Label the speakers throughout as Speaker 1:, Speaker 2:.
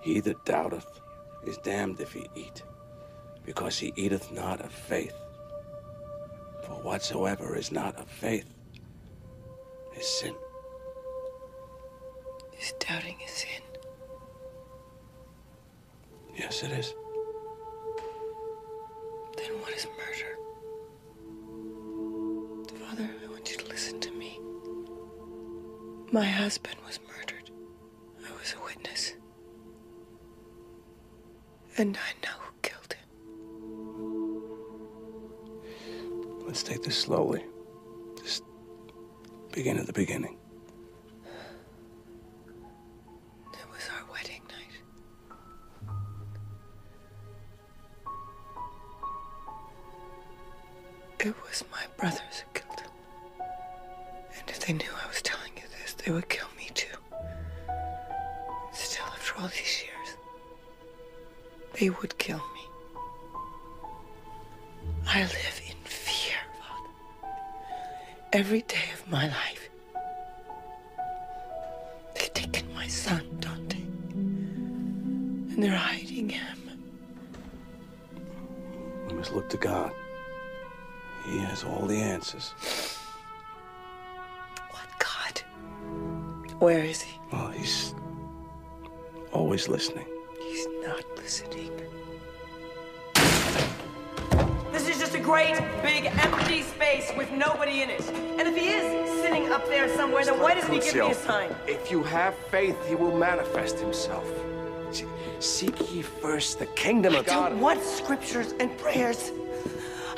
Speaker 1: He that doubteth is damned if he eat, because he eateth not of faith. For whatsoever is not of faith is sin.
Speaker 2: Is doubting a sin?
Speaker 1: Yes, it is.
Speaker 2: Then what is murder? Father, I want you to listen to me. My husband was murdered. I was a witness. And I know who killed him.
Speaker 1: Let's take this slowly. Just begin at the beginning.
Speaker 2: It was our wedding night. It was my brothers who killed him. And if they knew I was telling you this, they would kill me too. Still, after all these years, they would kill me. I live in fear, Father. Every day of my life. They've taken my son, Dante. And they're hiding him.
Speaker 1: We must look to God. He has all the answers.
Speaker 2: What God? Where is he?
Speaker 1: Well, he's always listening.
Speaker 2: He's not listening.
Speaker 3: This is just a great, big, empty space with nobody in it. And if he is sitting up there somewhere, then why doesn't he give me a sign?
Speaker 4: If you have faith, he will manifest himself. Seek ye first the kingdom of God.
Speaker 3: I don't want scriptures and prayers.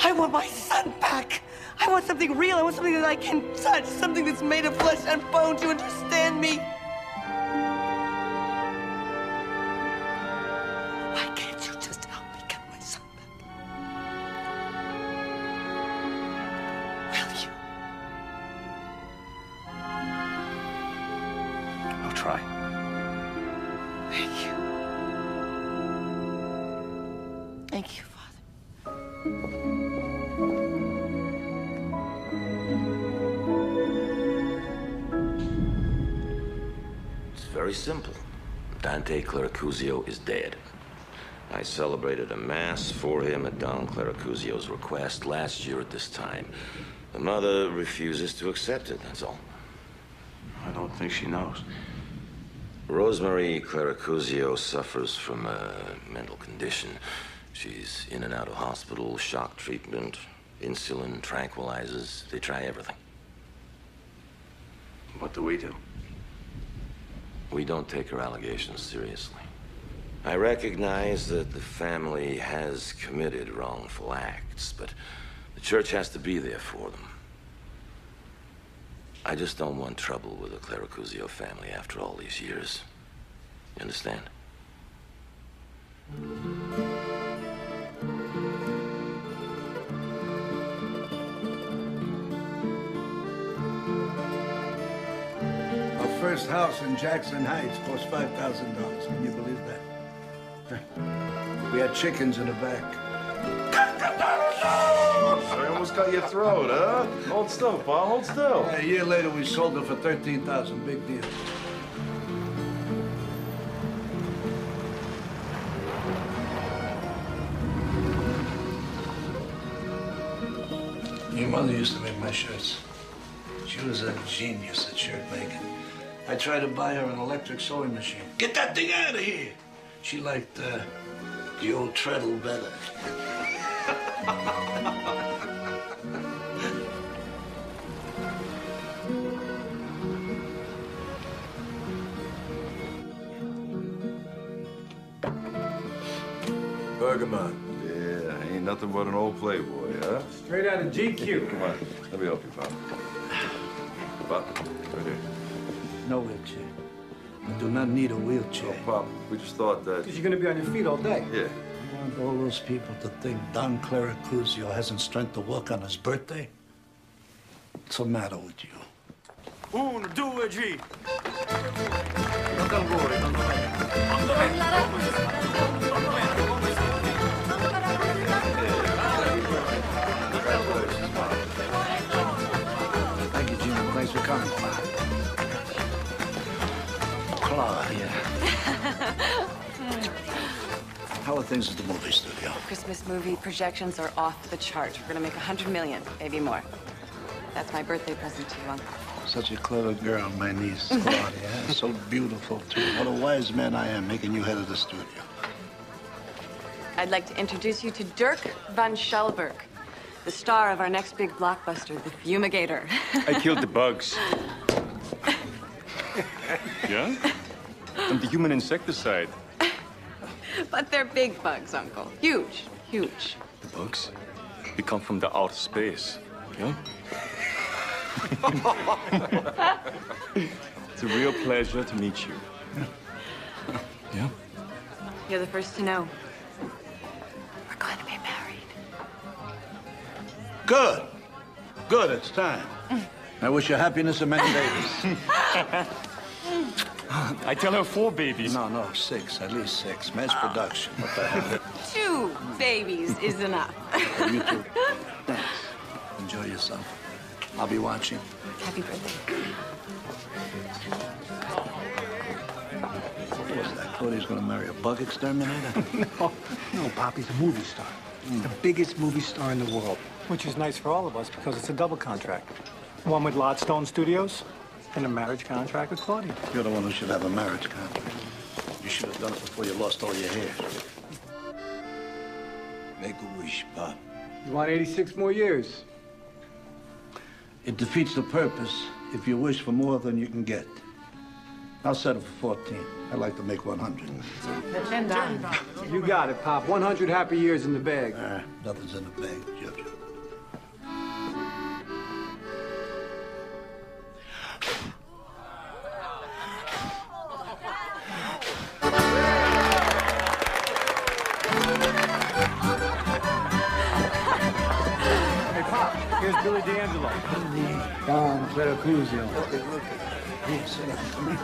Speaker 3: I want my son back. I want something real. I want something that I can touch. Something that's made of flesh and bone to understand me. Why can't you just help me get my son back? Will you?
Speaker 1: I'll try.
Speaker 2: Thank you. Thank you, Father.
Speaker 5: Very simple. Dante Claricuzio is dead. I celebrated a mass for him at Don Claricuzio's request last year at this time. The mother refuses to accept it, that's all.
Speaker 1: I don't think she knows.
Speaker 5: Rosemary Claricuzio suffers from a mental condition. She's in and out of hospital, shock treatment, insulin, tranquilizers. They try everything.
Speaker 1: What do we do?
Speaker 5: We don't take her allegations seriously. I recognize that the family has committed wrongful acts, but the church has to be there for them. I just don't want trouble with the Claricuzio family after all these years. You understand?
Speaker 6: First house in Jackson Heights cost $5,000. Can you believe that? We had chickens in the back.
Speaker 7: I almost got your throat, huh? Hold still, pal. Hold still.
Speaker 6: A year later, we sold it for $13,000. Big deal. Your mother used to make my shirts. She was a genius at shirt making. I tried to buy her an electric sewing machine. Get that thing out of here! She liked the old treadle better.
Speaker 7: Bergamot. Yeah, ain't nothing but an old playboy, huh?
Speaker 8: Straight out of GQ.
Speaker 7: Come on, let me help you, pal. Pop, right here.
Speaker 6: No wheelchair. I do not need a wheelchair.
Speaker 7: Oh, Pop, we just thought that...
Speaker 8: Because you're going to be on your feet all day.
Speaker 7: Yeah.
Speaker 6: I want all those people to think Don Claricuzio hasn't strength to walk on his birthday. What's the matter with you?
Speaker 4: 1, 2, 3.
Speaker 6: Thank you, Gina. Thanks for coming. Claudia. How are things at the movie studio?
Speaker 9: Christmas movie projections are off the chart. We're gonna make 100 million, maybe more. That's my birthday present to you, Uncle.
Speaker 6: Such a clever girl, my niece, Claudia. So beautiful, too. What a wise man I am, making you head of the studio.
Speaker 9: I'd like to introduce you to Dirk van Schelberg, the star of our next big blockbuster, The Fumigator.
Speaker 10: I killed the bugs. Yeah? I'm the human insecticide.
Speaker 9: But they're big bugs, Uncle. Huge, huge.
Speaker 10: The bugs? They come from the outer space. Yeah? It's a real pleasure to meet you. Yeah?
Speaker 9: You're the first to know. We're going to be married.
Speaker 6: Good. Good, it's time. I wish you happiness and many babies.
Speaker 10: I tell her 4 babies.
Speaker 6: No, 6. At least 6. Mass production. What the hell?
Speaker 9: 2 babies is enough.
Speaker 6: You too. Thanks. Enjoy yourself. I'll be watching.
Speaker 9: Happy birthday.
Speaker 6: What's that? Claudia's gonna marry a bug exterminator?
Speaker 8: No, Poppy's a movie star. The biggest movie star in the world. Which is nice for all of us because it's a double contract. One with Lodestone Studios and a marriage contract with Claudia.
Speaker 6: You're the one who should have a marriage contract. You should have done it before you lost all your hair. Make a wish, Bob.
Speaker 8: You want 86 more years?
Speaker 6: It defeats the purpose if you wish for more than you can get. I'll settle for 14. I'd like to make 100.
Speaker 8: You got it, Pop. 100 happy years in the bag.
Speaker 6: Nothing's in the bag, Judge.
Speaker 8: Hey, Pop, here's Billy D'Angelo. Don Cleracuzio.
Speaker 6: Look. Here, sit down. Come here.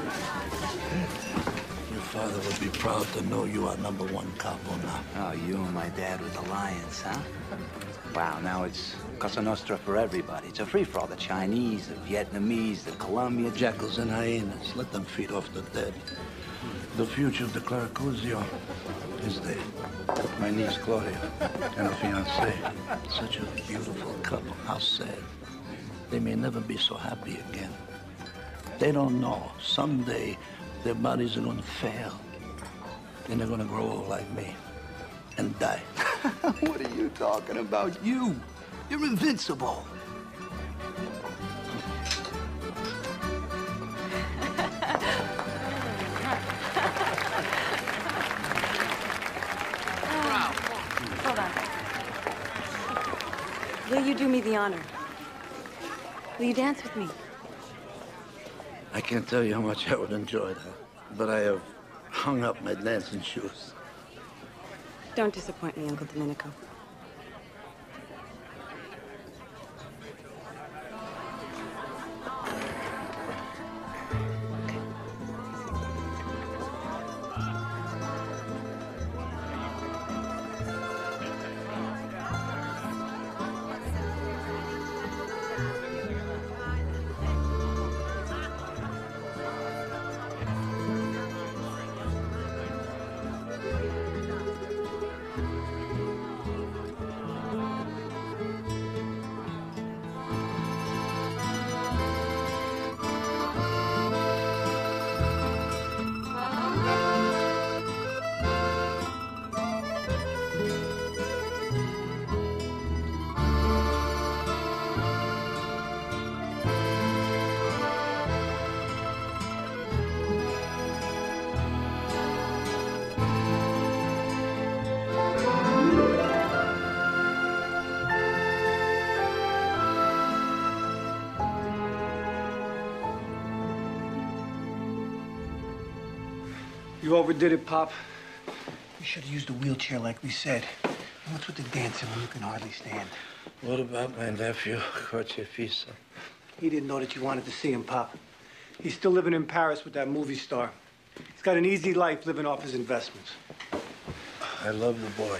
Speaker 6: Your father would be proud to know you are #1 capo now.
Speaker 11: Oh, you and my dad with the Lions, huh? Wow, now it's Cosa Nostra for everybody. It's a free-for-all. The Chinese, the Vietnamese, the Colombian.
Speaker 6: Jackals and hyenas. Let them feed off the dead. The future of the Cleracuzio is there. My niece, Claudia, and her fiancé. Such a beautiful couple. How sad. They may never be so happy again. They don't know. Someday, their bodies are going to fail. And they're going to grow old like me and die.
Speaker 11: What are you talking about? You? You're invincible.
Speaker 9: Hold on. Will you do me the honor? Will you dance with me?
Speaker 6: I can't tell you how much I would enjoy that. But I have hung up my dancing shoes.
Speaker 9: Don't disappoint me, Uncle Domenico.
Speaker 8: You overdid it, Pop. You should have used a wheelchair like we said. What's with the dancing when you can hardly stand?
Speaker 6: What about my nephew, Crocefisa?
Speaker 8: He didn't know that you wanted to see him, Pop. He's still living in Paris with that movie star. He's got an easy life living off his investments.
Speaker 6: I love the boy.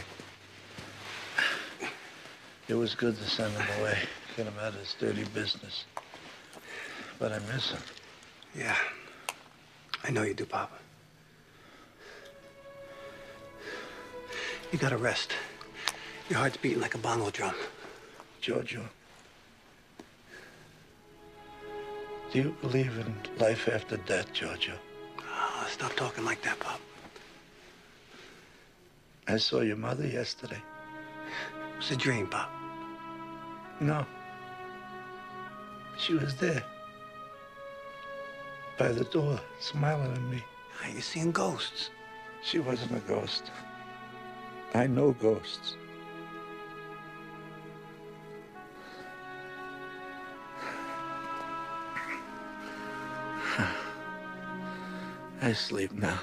Speaker 6: It was good to send him away, get him out of his dirty business. But I miss him.
Speaker 8: Yeah, I know you do, Papa. You gotta rest. Your heart's beating like a bongo drum.
Speaker 6: Giorgio, do you believe in life after death, Giorgio?
Speaker 8: Oh, stop talking like that, Pop.
Speaker 6: I saw your mother yesterday.
Speaker 8: It was a dream, Pop.
Speaker 6: No. She was there. By the door, smiling at me.
Speaker 8: You're seeing ghosts.
Speaker 6: She wasn't a ghost. I know ghosts. I sleep now.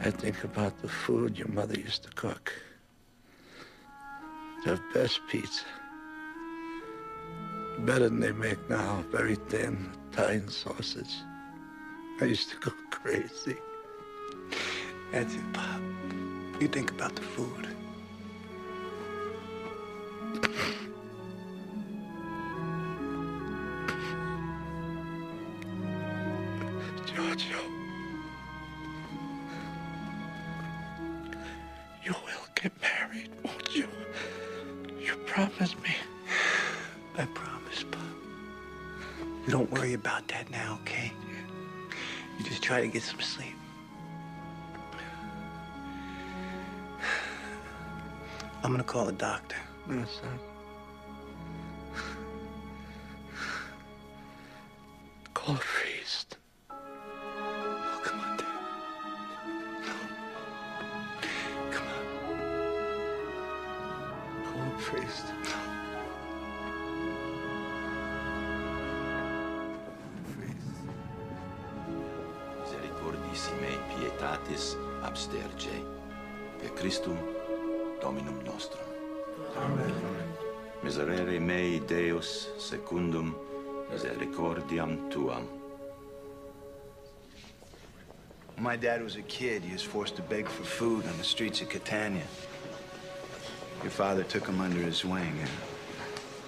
Speaker 6: I think about the food your mother used to cook. The best pizza. Better than they make now. Very thin Italian sausage. I used to go crazy.
Speaker 8: That's it, Pop. You think about the food.
Speaker 6: Giorgio, you will get married, won't you? You promise me.
Speaker 8: I promise, Pop. You don't worry about that now, okay? You just try to get some sleep. I'm gonna call a doctor.
Speaker 6: Yes, son. Call a priest.
Speaker 8: Oh, come on, Dad. No. Come on.
Speaker 6: Call a priest.
Speaker 5: Misericordissime pietatis absterge. Per Christum Dominum nostrum.
Speaker 6: Amen.
Speaker 5: Miserere mei Deus secundum misericordiam tuam.
Speaker 11: When my dad was a kid, he was forced to beg for food on the streets of Catania. Your father took him under his wing, and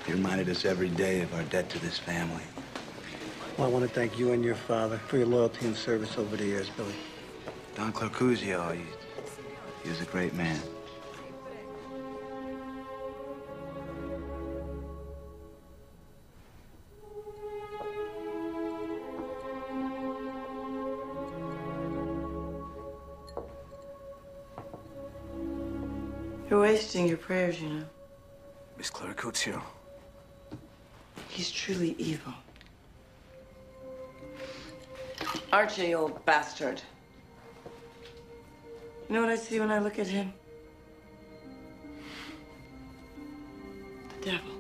Speaker 11: he reminded us every day of our debt to this family.
Speaker 8: Well, I want to thank you and your father for your loyalty and service over the years, Billy.
Speaker 11: Don Clercuzio, he was a great man.
Speaker 2: You're wasting your prayers, you know.
Speaker 1: Miss Clercuzio.
Speaker 2: He's truly evil. Archie, you old bastard. You know what I see when I look at him? The devil.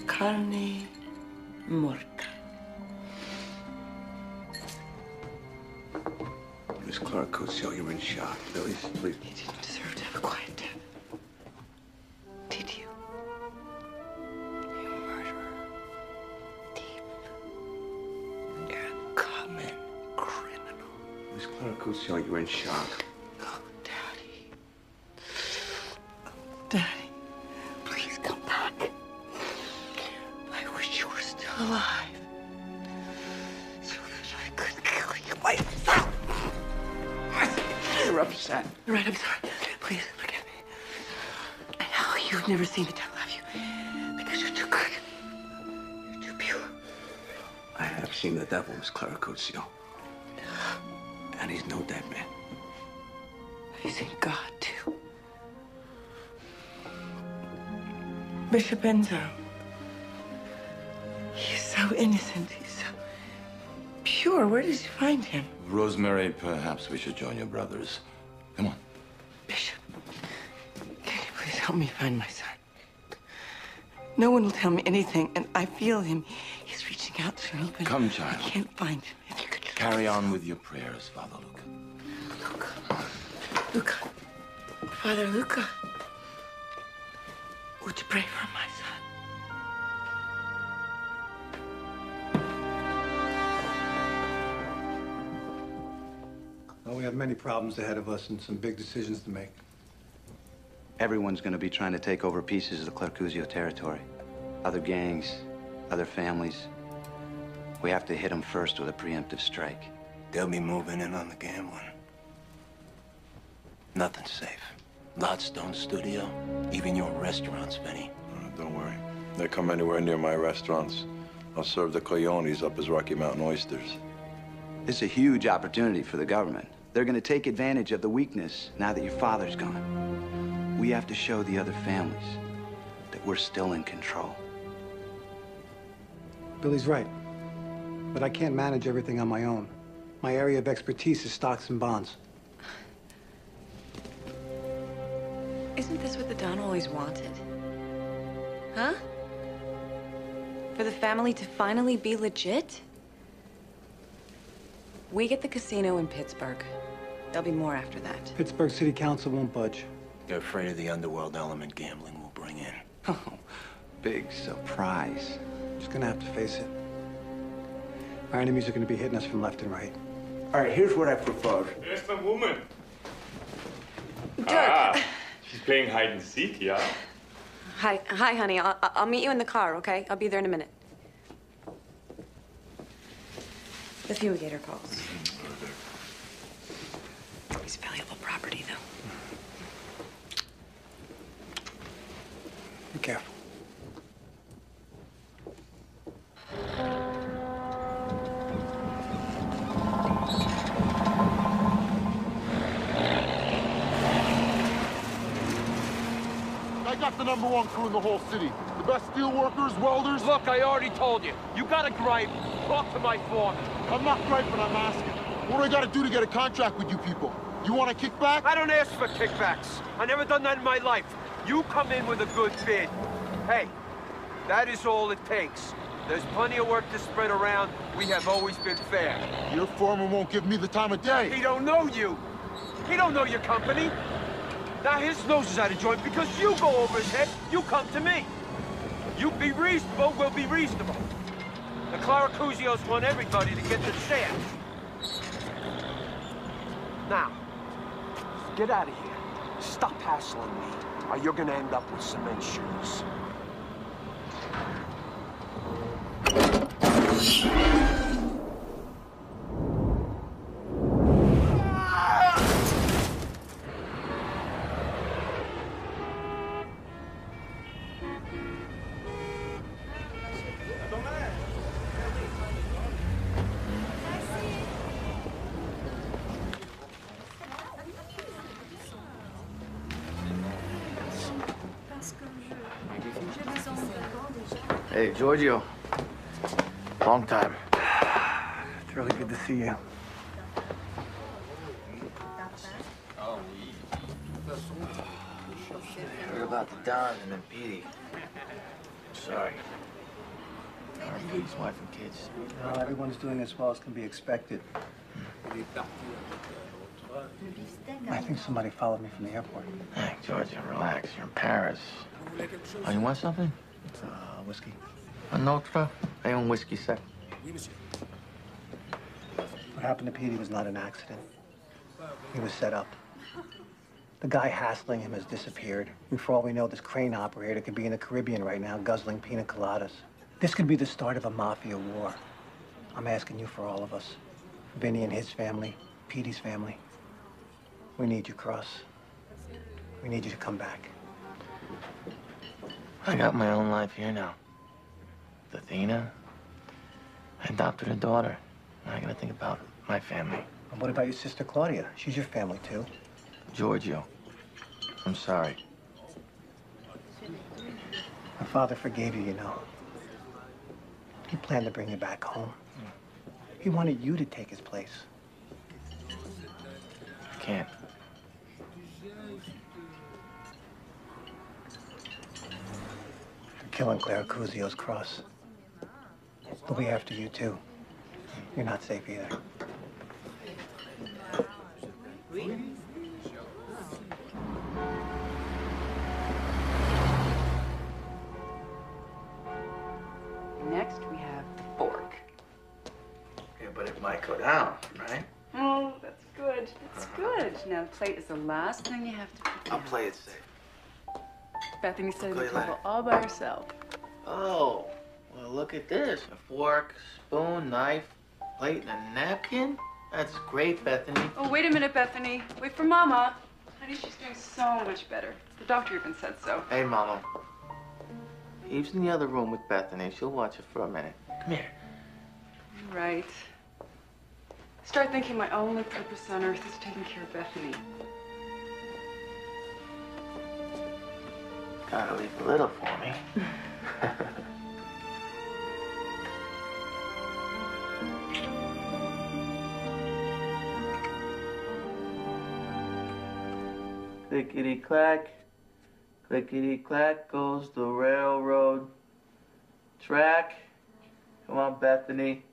Speaker 2: Carne morta.
Speaker 1: Miss Clercuzio, you're in shock. Billy, please.
Speaker 2: You didn't deserve to have a quiet death. Did you? You murderer. Thief. You're a common criminal.
Speaker 1: Miss Clercuzio, you're in shock.
Speaker 2: Oh, Daddy. Oh, Daddy. Please come back. I wish you were still alive. So that I could kill you myself.
Speaker 1: You're upset.
Speaker 2: You're right, I'm sorry. Please, forgive me. I know you've never seen the devil, have you? Because you're too good. You're too pure.
Speaker 1: I have seen the devil, Miss Clercuzio. And he's no dead man.
Speaker 2: Have you seen God, too? Bishop Enzo. He's so innocent. He's so pure. Where did you find him?
Speaker 5: Rosemary, perhaps we should join your brothers. Come on.
Speaker 2: Bishop, can you please help me find my son? No one will tell me anything, and I feel him. He's reaching out to me, but
Speaker 5: Come, child.
Speaker 2: I can't find him. If you could just
Speaker 5: Carry on with your prayers, Father Luca.
Speaker 2: Luca. Father Luca. Would you pray for my son?
Speaker 8: Well, we have many problems ahead of us and some big decisions to make.
Speaker 11: Everyone's going to be trying to take over pieces of the Clercuzio territory. Other gangs, other families. We have to hit them first with a preemptive strike. They'll be moving in on the gambling. Nothing's safe. Lodstone Studio, even your restaurants, Vinny.
Speaker 7: Don't worry. They come anywhere near my restaurants, I'll serve the coyotes up as Rocky Mountain oysters.
Speaker 11: This is a huge opportunity for the government. They're gonna take advantage of the weakness now that your father's gone. We have to show the other families that we're still in control.
Speaker 8: Billy's right. But I can't manage everything on my own. My area of expertise is stocks and bonds.
Speaker 9: Isn't this what the Don always wanted? Huh? For the family to finally be legit? We get the casino in Pittsburgh. There'll be more after that.
Speaker 8: Pittsburgh City Council won't budge.
Speaker 11: They're afraid of the underworld element gambling will bring in. Oh, big surprise.
Speaker 8: Just gonna have to face it. Our enemies are gonna be hitting us from left and right.
Speaker 12: All right, here's what I propose.
Speaker 10: There's the woman.
Speaker 9: Dirk.
Speaker 10: Ah, she's playing hide and seek, yeah?
Speaker 9: Hi, honey. I'll meet you in the car, okay? I'll be there in a minute. The fumigator calls. He's valuable property, though.
Speaker 8: Be careful.
Speaker 13: I got the #1 crew in the whole city. The best steel workers, welders.
Speaker 4: Look, I already told you. You got a gripe, talk to my foreman.
Speaker 13: I'm not griping, I'm asking. What do I gotta do to get a contract with you people? You want a kickback?
Speaker 4: I don't ask for kickbacks. I never done that in my life. You come in with a good bid. Hey, that is all it takes. There's plenty of work to spread around. We have always been fair.
Speaker 13: Your foreman won't give me the time of day.
Speaker 4: He don't know you. He don't know your company. Now his nose is out of joint because you go over his head. You come to me. You be reasonable, we'll be reasonable. The Claracuzzios want everybody to get the chance. Now, get out of here. Stop hassling me, or you're gonna end up with cement shoes.
Speaker 12: Hey, Giorgio. Long time.
Speaker 8: It's really good to see you.
Speaker 12: Heard about the Don and then Petey. Sorry. Petey's wife and kids.
Speaker 8: No, everyone's doing as well as can be expected. I think somebody followed me from the airport.
Speaker 12: Hey, Giorgio, relax. You're in Paris. Oh, you want something?
Speaker 8: Whiskey.
Speaker 12: A Notre? I own whiskey, sec.
Speaker 8: What happened to Petey was not an accident. He was set up. The guy hassling him has disappeared. And for all we know, this crane operator could be in the Caribbean right now, guzzling pina coladas. This could be the start of a mafia war. I'm asking you for all of us. Vinny and his family, Petey's family. We need you, Cross. We need you to come back.
Speaker 12: I got my own life here now. With Athena, I adopted a daughter. Now I gotta think about my family.
Speaker 8: And what about your sister Claudia? She's your family, too.
Speaker 12: Giorgio, I'm sorry.
Speaker 8: My father forgave you, you know. He planned to bring you back home. He wanted you to take his place.
Speaker 12: Can't.
Speaker 8: They're killing Claracuzzio's Cross. They'll be after you, too. You're not safe either.
Speaker 9: Next, we have the fork.
Speaker 12: Yeah, but it might go down, right?
Speaker 9: Oh, that's good. That's good. Now, the plate is the last thing you have to put down.
Speaker 12: I'll play it safe.
Speaker 9: Bethany's sitting at the
Speaker 12: Call you
Speaker 9: table
Speaker 12: later.
Speaker 9: all by herself.
Speaker 12: Oh, well, look at this. A fork, spoon, knife, plate, and a napkin. That's great, Bethany.
Speaker 9: Oh, wait a minute, Bethany. Wait for Mama. Honey, she's doing so much better. The doctor even said so.
Speaker 12: Hey, Mama. Eve's in the other room with Bethany. She'll watch her for a minute. Come here.
Speaker 9: Right. Start thinking my only purpose on earth is taking care of Bethany.
Speaker 12: Gotta leave a little for me. Clickety-clack, clickety-clack goes the railroad track. Come on, Bethany.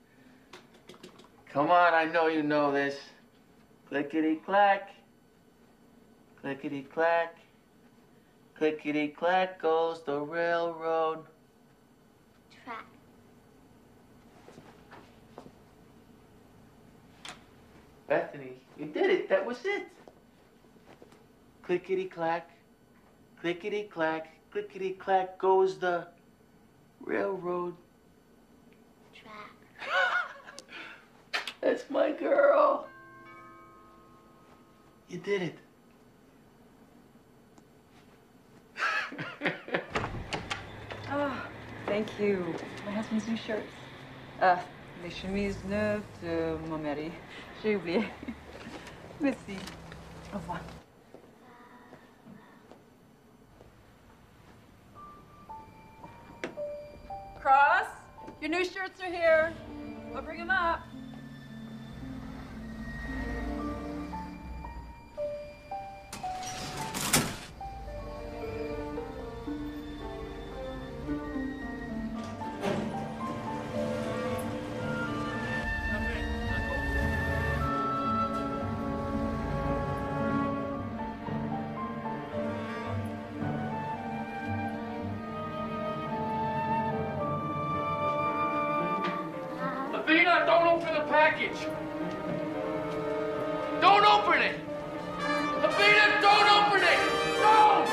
Speaker 12: Come on, I know you know this. Clickety-clack, clickety-clack, clickety-clack goes the railroad
Speaker 14: track.
Speaker 12: Bethany, you did it. That was it. Clickety-clack, clickety-clack, clickety-clack goes the railroad
Speaker 14: track.
Speaker 12: That's my girl. You did it.
Speaker 9: Oh, thank you. My husband's new shirts. Les chemises neuves de mon mari. J'ai oublié. Merci. Au revoir. Cross, your new shirts are here. I'll bring them up.
Speaker 15: Athena, don't open the package. Don't open it. Athena, don't open it. No!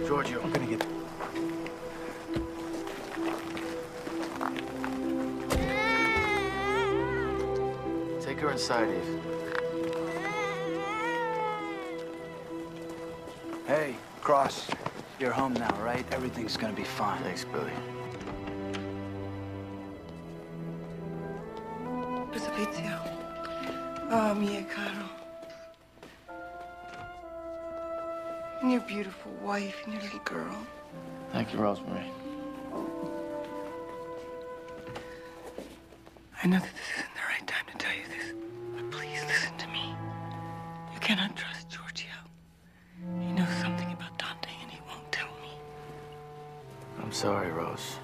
Speaker 11: Giorgio. I'm gonna get...
Speaker 12: Take her inside, Eve.
Speaker 11: Hey, Cross. You're home now, right? Everything's gonna be fine.
Speaker 12: Thanks, Billy.
Speaker 2: Precipizio. Oh, mio caro. And your beautiful wife and your little girl.
Speaker 12: Thank you, Rosemary.
Speaker 2: I know that this isn't the right time to tell you this, but please listen to me. You cannot trust Giorgio. He knows something about Dante and he won't tell me.
Speaker 12: I'm sorry, Rose.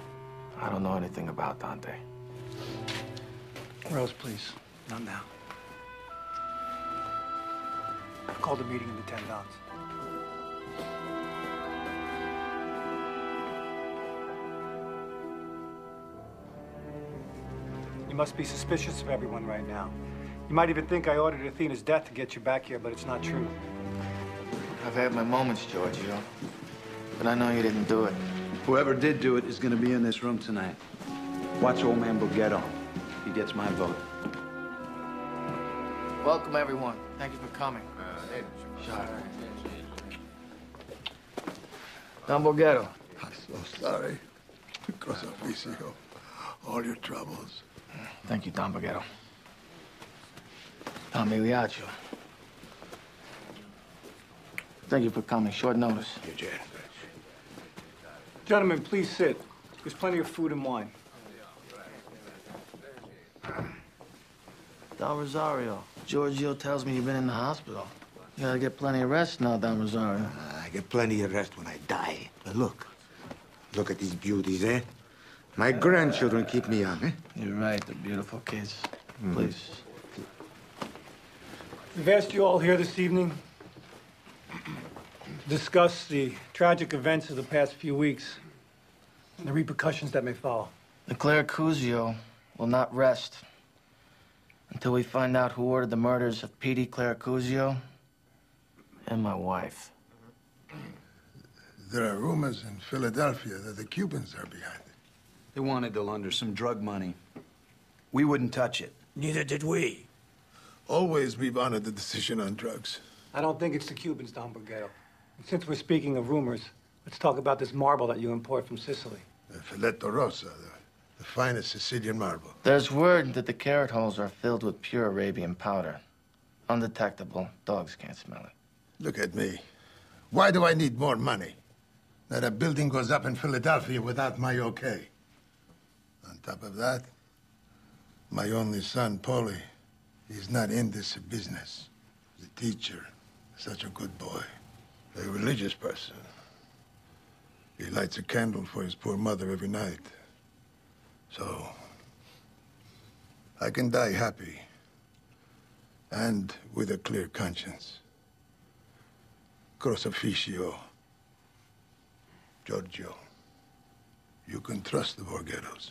Speaker 12: I don't know anything about Dante.
Speaker 8: Rose, please. Not now. I've called a meeting in the 10 Dons. You must be suspicious of everyone right now. You might even think I ordered Athena's death to get you back here, but it's not true.
Speaker 12: I've had my moments, Giorgio. But I know you didn't do it.
Speaker 11: Whoever did do it is gonna be in this room tonight. Watch old man Borghetto. He gets my vote.
Speaker 12: Welcome, everyone. Thank you for coming. Sure. Don Borghetto.
Speaker 16: I'm so sorry because of Vicio. All your troubles.
Speaker 12: Thank you, Don Borghetto. Don Migliaccio. Thank you for coming. Short notice.
Speaker 8: Gentlemen, please sit. There's plenty of food and wine.
Speaker 12: Don Rosario, Giorgio tells me you've been in the hospital. You gotta get plenty of rest now, Don Rosario.
Speaker 17: I get plenty of rest when I die. But look at these beauties, eh? My grandchildren keep me young, eh?
Speaker 12: You're right, they're beautiful kids. Please.
Speaker 8: We've asked you all here this evening to discuss the tragic events of the past few weeks and the repercussions that may follow.
Speaker 12: The Claire Cusio will not rest until we find out who ordered the murders of Petey Claire Cusio and my wife.
Speaker 16: There are rumors in Philadelphia that the Cubans are behind it.
Speaker 11: They wanted to launder some drug money. We wouldn't touch it.
Speaker 16: Neither did we. Always we've honored the decision on drugs.
Speaker 8: I don't think it's the Cubans, Don Borghetto. And since we're speaking of rumors, let's talk about this marble that you import from Sicily.
Speaker 16: The Filetto Rossa, the finest Sicilian marble.
Speaker 12: There's word that the carrot holes are filled with pure Arabian powder. Undetectable. Dogs can't smell it.
Speaker 16: Look at me. Why do I need more money? Not a building goes up in Philadelphia without my okay. On top of that, my only son, Paulie, he's not in this business. He's a teacher, such a good boy, a religious person. He lights a candle for his poor mother every night. So, I can die happy and with a clear conscience. Cross officio. Giorgio, you can trust the Borghettos.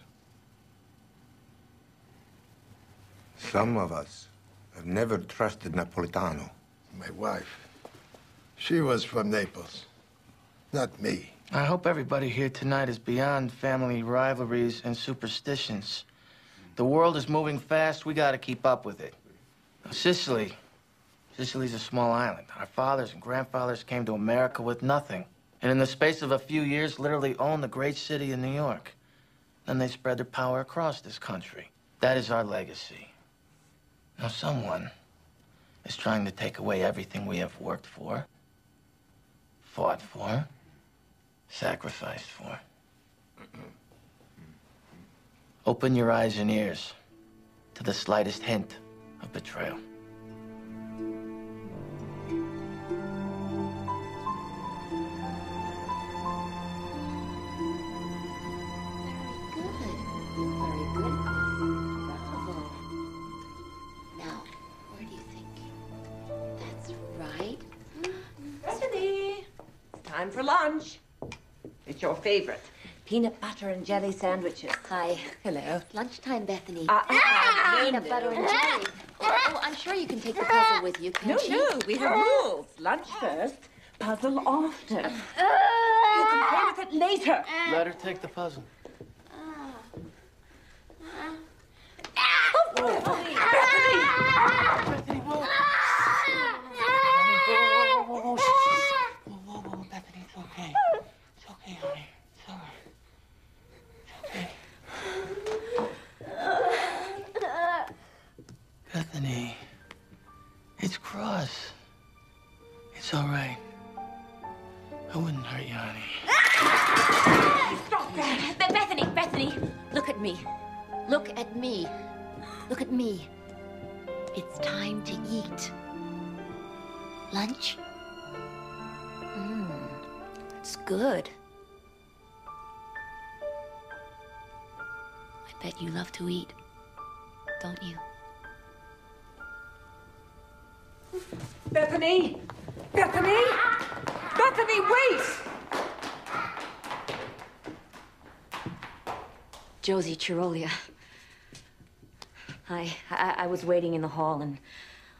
Speaker 17: Some of us have never trusted Napolitano.
Speaker 16: My wife, she was from Naples, not me.
Speaker 12: I hope everybody here tonight is beyond family rivalries and superstitions. The world is moving fast. We got to keep up with it. Now, Sicily's a small island. Our fathers and grandfathers came to America with nothing. And in the space of a few years, literally owned the great city of New York. Then they spread their power across this country. That is our legacy. Now, someone is trying to take away everything we have worked for, fought for, sacrificed for. Open your eyes and ears to the slightest hint of betrayal.
Speaker 18: Time for lunch. It's your favorite. Peanut butter and jelly sandwiches.
Speaker 14: Hi.
Speaker 18: Hello.
Speaker 14: Lunchtime, Bethany.
Speaker 18: No,
Speaker 14: Peanut butter and jelly. Oh, I'm sure you can take the puzzle with you, can't you?
Speaker 18: No, we have rules. Lunch first, puzzle after. You can play with it later.
Speaker 12: Let her take the puzzle.
Speaker 18: Bethany!
Speaker 12: Bethany, whoa. Whoa, Bethany, it's okay. It's okay, honey. It's all right. It's okay. Bethany, it's Cross. It's all right. I wouldn't hurt you, honey.
Speaker 18: Stop that!
Speaker 14: Bethany, look at me. Look at me. Look at me. It's time to eat. Lunch? It's good. I bet you love to eat, don't you?
Speaker 18: Bethany! Bethany! Bethany, wait!
Speaker 14: Josie Chirolia. Hi. I was waiting in the hall and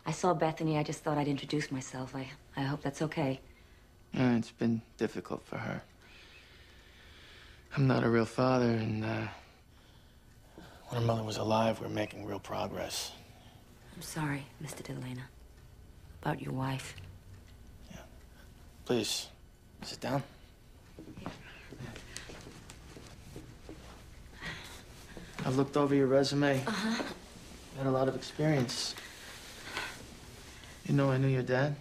Speaker 14: I saw Bethany. I just thought I'd introduce myself. I hope that's okay.
Speaker 12: It's been difficult for her. I'm not a real father, and when her mother was alive, we were making real progress.
Speaker 14: I'm sorry, Mr. DeLena, about your wife.
Speaker 12: Please, sit down. I've looked over your resume.
Speaker 14: Uh-huh.
Speaker 12: You had a lot of experience. You know I knew your dad?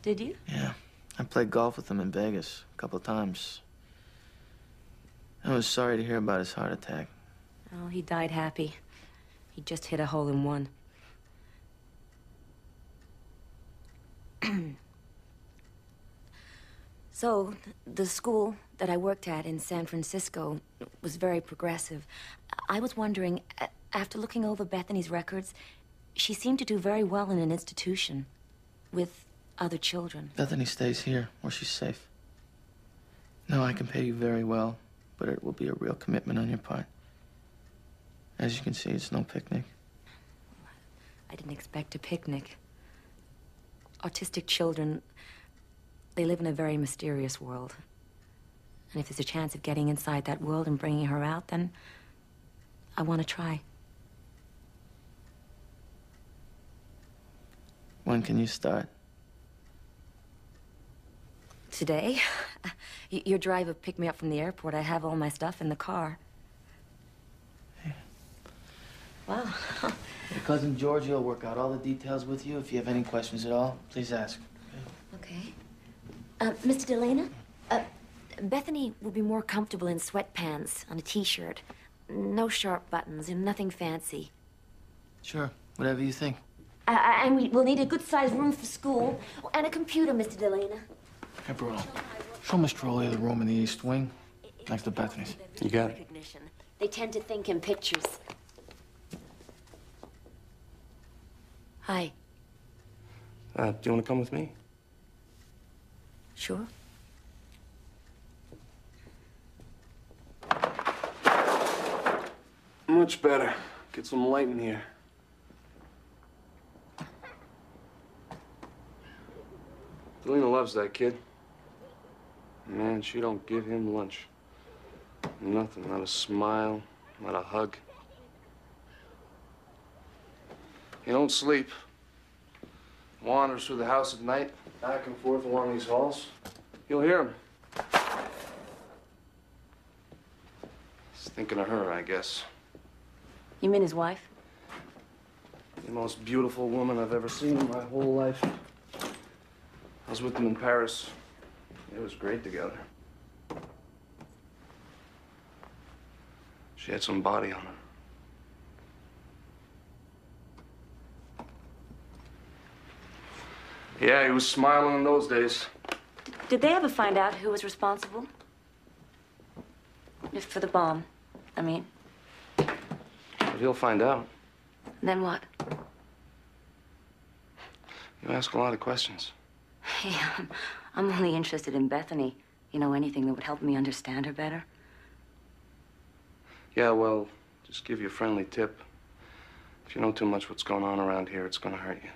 Speaker 14: Did you?
Speaker 12: Yeah. I played golf with him in Vegas a couple of times. I was sorry to hear about his heart attack.
Speaker 14: Oh, he died happy. He just hit a hole in one. So, the school that I worked at in San Francisco was very progressive. I was wondering, after looking over Bethany's records, she seemed to do very well in an institution with other children.
Speaker 12: Bethany stays here, where she's safe. No, I can pay you very well, but it will be a real commitment on your part. As you can see, it's no picnic.
Speaker 14: I didn't expect a picnic. Autistic children, they live in a very mysterious world. And if there's a chance of getting inside that world and bringing her out, then I want to try.
Speaker 12: When can you start?
Speaker 14: Today? Your driver picked me up from the airport. I have all my stuff in the car. Wow.
Speaker 12: Your cousin Georgie will work out all the details with you. If you have any questions at all, please ask.
Speaker 14: Okay. Mr. Delana, Bethany will be more comfortable in sweatpants on a t-shirt. No sharp buttons and nothing fancy.
Speaker 12: Sure, whatever you think.
Speaker 14: And we'll need a good-sized room for school and a computer, Mr. Delana.
Speaker 12: Hey, Bruno, show Mr. Ollie the room in the East Wing, next to Bethany's.
Speaker 1: You got it.
Speaker 14: Recognition. They tend to think in pictures. Hi.
Speaker 1: Do you want to come with me?
Speaker 14: Sure.
Speaker 1: Much better. Get some light in here. Delina loves that kid. Man, she don't give him lunch. Nothing, not a smile, not a hug. He don't sleep. Wanders through the house at night, back and forth along these halls. You'll hear him. He's thinking of her, I guess.
Speaker 14: You mean his wife?
Speaker 1: The most beautiful woman I've ever seen in my whole life. I was with them in Paris. It was great together. She had some body on her. Yeah, he was smiling in those days.
Speaker 14: Did they ever find out who was responsible? If for the bomb, I mean.
Speaker 1: But he'll find out.
Speaker 14: Then what?
Speaker 1: You ask a lot of questions.
Speaker 14: Hey, I'm only interested in Bethany. You know, anything that would help me understand her better?
Speaker 1: Yeah, well, just give you a friendly tip. If you know too much what's going on around here, it's gonna hurt you.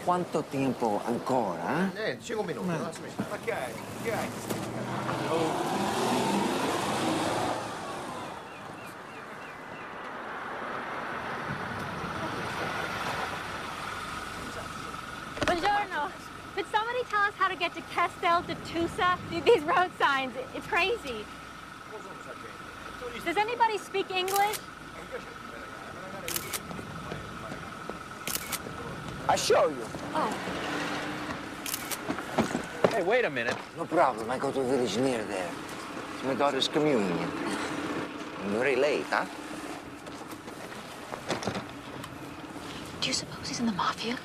Speaker 17: Quanto tempo ancora?
Speaker 11: 5 minuti. Ma che hai? Che hai?
Speaker 19: Buongiorno. Could somebody tell us how to get to Castel de Tusa? These road signs, it's crazy. Does anybody speak English?
Speaker 17: I show you.
Speaker 19: Oh.
Speaker 17: Hey, wait a minute. No problem. I go to a village near there. It's my daughter's communion. I'm very late, huh?
Speaker 19: Do you suppose he's in the mafia?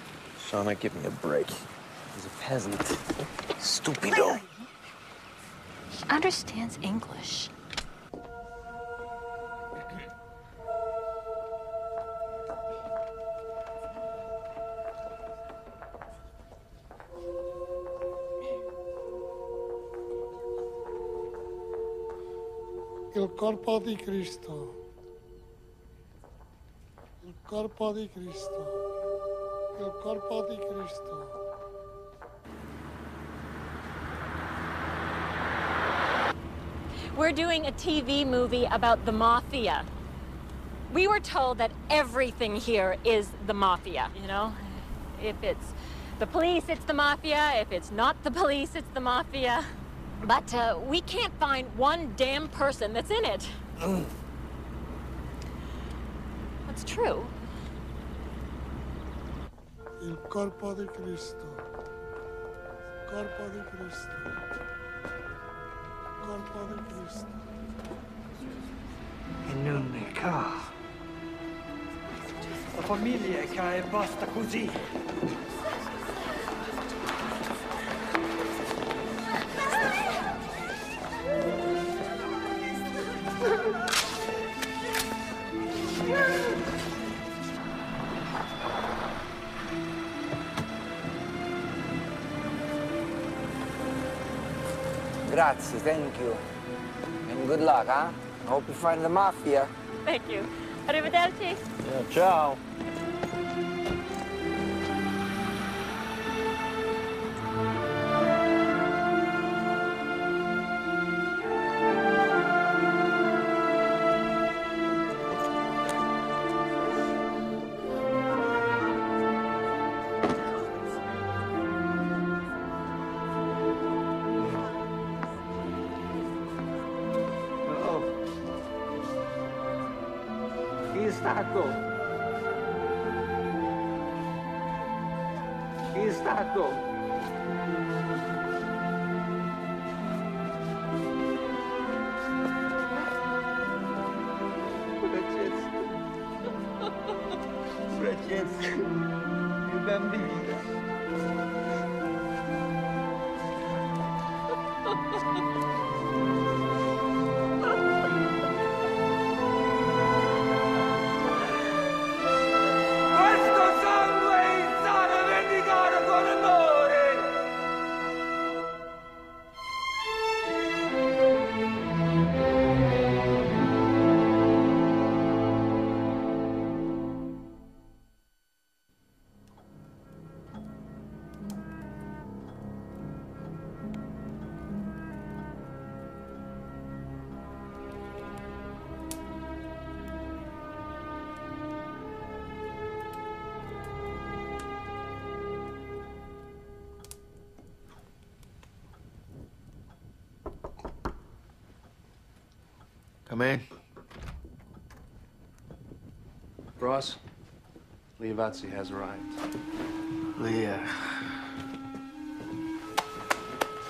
Speaker 17: Shauna, give me a break. He's a peasant. Stupido.
Speaker 19: He understands English.
Speaker 13: Il corpo di Cristo. Il corpo di Cristo. Il corpo di Cristo.
Speaker 19: We're doing a TV movie about the mafia. We were told that everything here is the mafia, you know? If it's the police, it's the mafia. If it's not the police, it's the mafia. But we can't find one damn person that's in it. That's true.
Speaker 13: Il corpo di Cristo. Corpo di Cristo. Corpo di Cristo.
Speaker 20: In un car. La famiglia che basta così.
Speaker 21: Grazie, thank you. And good luck, huh? I hope you find the mafia.
Speaker 19: Thank you. Arrivederci.
Speaker 21: Yeah, ciao.
Speaker 20: Chi è stato? Francesco, il bambino.
Speaker 12: Come in.
Speaker 11: Ross, Liavazzi has arrived.
Speaker 12: Leah.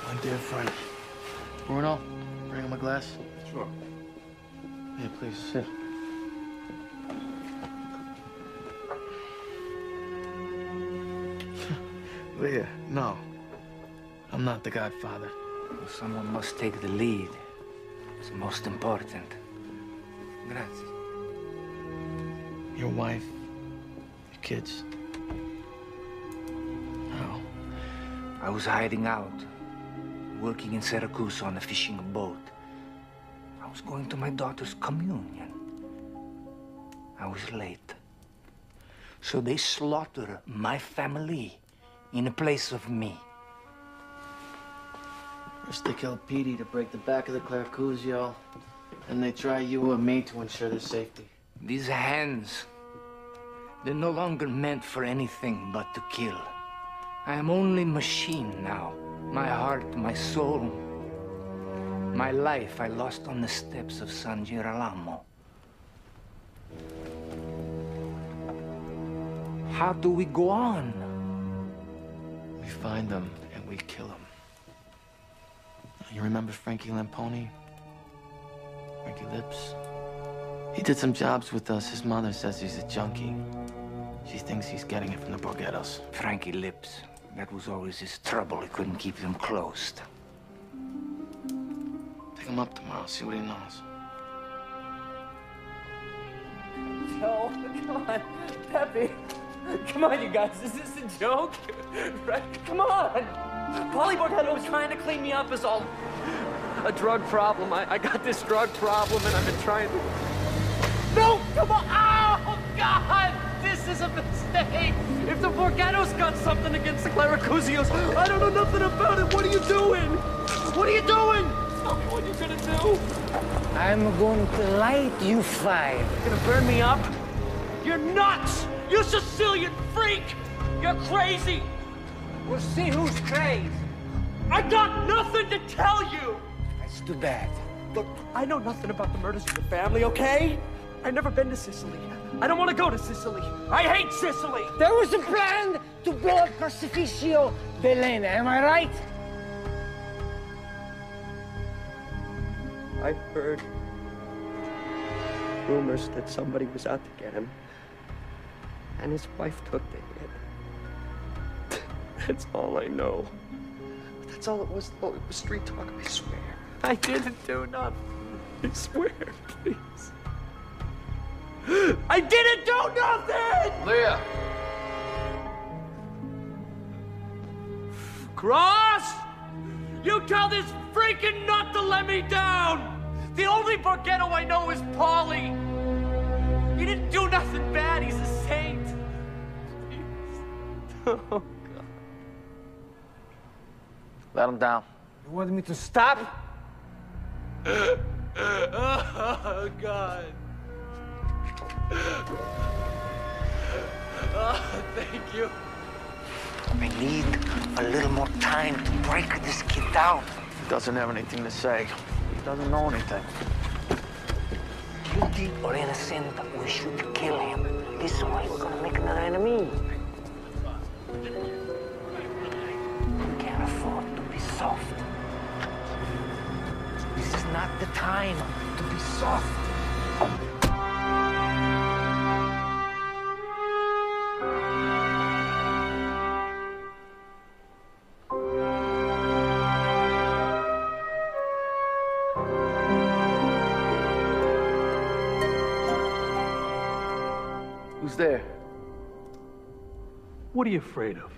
Speaker 12: My dear friend. Bruno, bring him a glass.
Speaker 11: Sure.
Speaker 12: Yeah, please, sit. Leah, no. I'm not the godfather.
Speaker 20: Someone must take the lead. It's most important. Grazie.
Speaker 12: Your wife, your kids. How?
Speaker 20: I was hiding out, working in Syracuse on a fishing boat. I was going to my daughter's communion. I was late. So they slaughtered my family in place of me.
Speaker 12: First they kill Petey to break the back of the Claracuzio, and they try you or me to ensure their safety.
Speaker 20: These hands, they're no longer meant for anything but to kill. I am only machine now. My heart, my soul, my life I lost on the steps of San Girolamo. How do we go on?
Speaker 12: We find them and we kill them. You remember Frankie Lamponi? Frankie Lips? He did some jobs with us. His mother says he's a junkie. She thinks he's getting it from the Borghettos.
Speaker 20: Frankie Lips. That was always his trouble. He couldn't keep them closed.
Speaker 12: Take him up tomorrow, see what he knows.
Speaker 22: Joe, come on. Peppy. Come on, you guys. Is this a joke? Right? Come on. Paulie Borghetto was trying to clean me up is all. a drug problem. I got this drug problem, and I've been trying to... No! Come on! Oh, God! This is a mistake! If the Borgettos got something against the Claracuzios, I don't know nothing about it. What are you doing? What are you doing? Tell me what you're gonna do.
Speaker 20: I'm going to light you fire.
Speaker 22: You're gonna burn me up? You're nuts! You Sicilian freak! You're crazy!
Speaker 20: We'll see who's crazy.
Speaker 22: I got nothing to tell you!
Speaker 20: That's too bad.
Speaker 22: Look, I know nothing about the murders of your family, okay? I've never been to Sicily. I don't want to go to Sicily. I hate Sicily!
Speaker 20: There was a plan to blow up Crocificio Bellena, am I right?
Speaker 22: I heard rumors that somebody was out to get him, and his wife took the hit. That's all I know. That's all it was, though. It was street talk, I swear. I didn't do nothing. I swear, please. I didn't do nothing!
Speaker 15: Leah!
Speaker 22: Cross! You tell this freaking nut to let me down! The only Borgetto I know is Paulie! He didn't do nothing bad, he's a saint! Please. Oh, God.
Speaker 12: Let him down.
Speaker 20: You want me to stop?
Speaker 22: Oh, God. Oh, thank you.
Speaker 20: I need a little more time to break this kid down.
Speaker 12: He doesn't have anything to say. He doesn't know anything.
Speaker 20: Guilty or innocent, we should kill him. This way, we're gonna make another enemy. We can't afford to be soft. This is not the time to be soft.
Speaker 12: Who's there?
Speaker 3: What are you afraid of?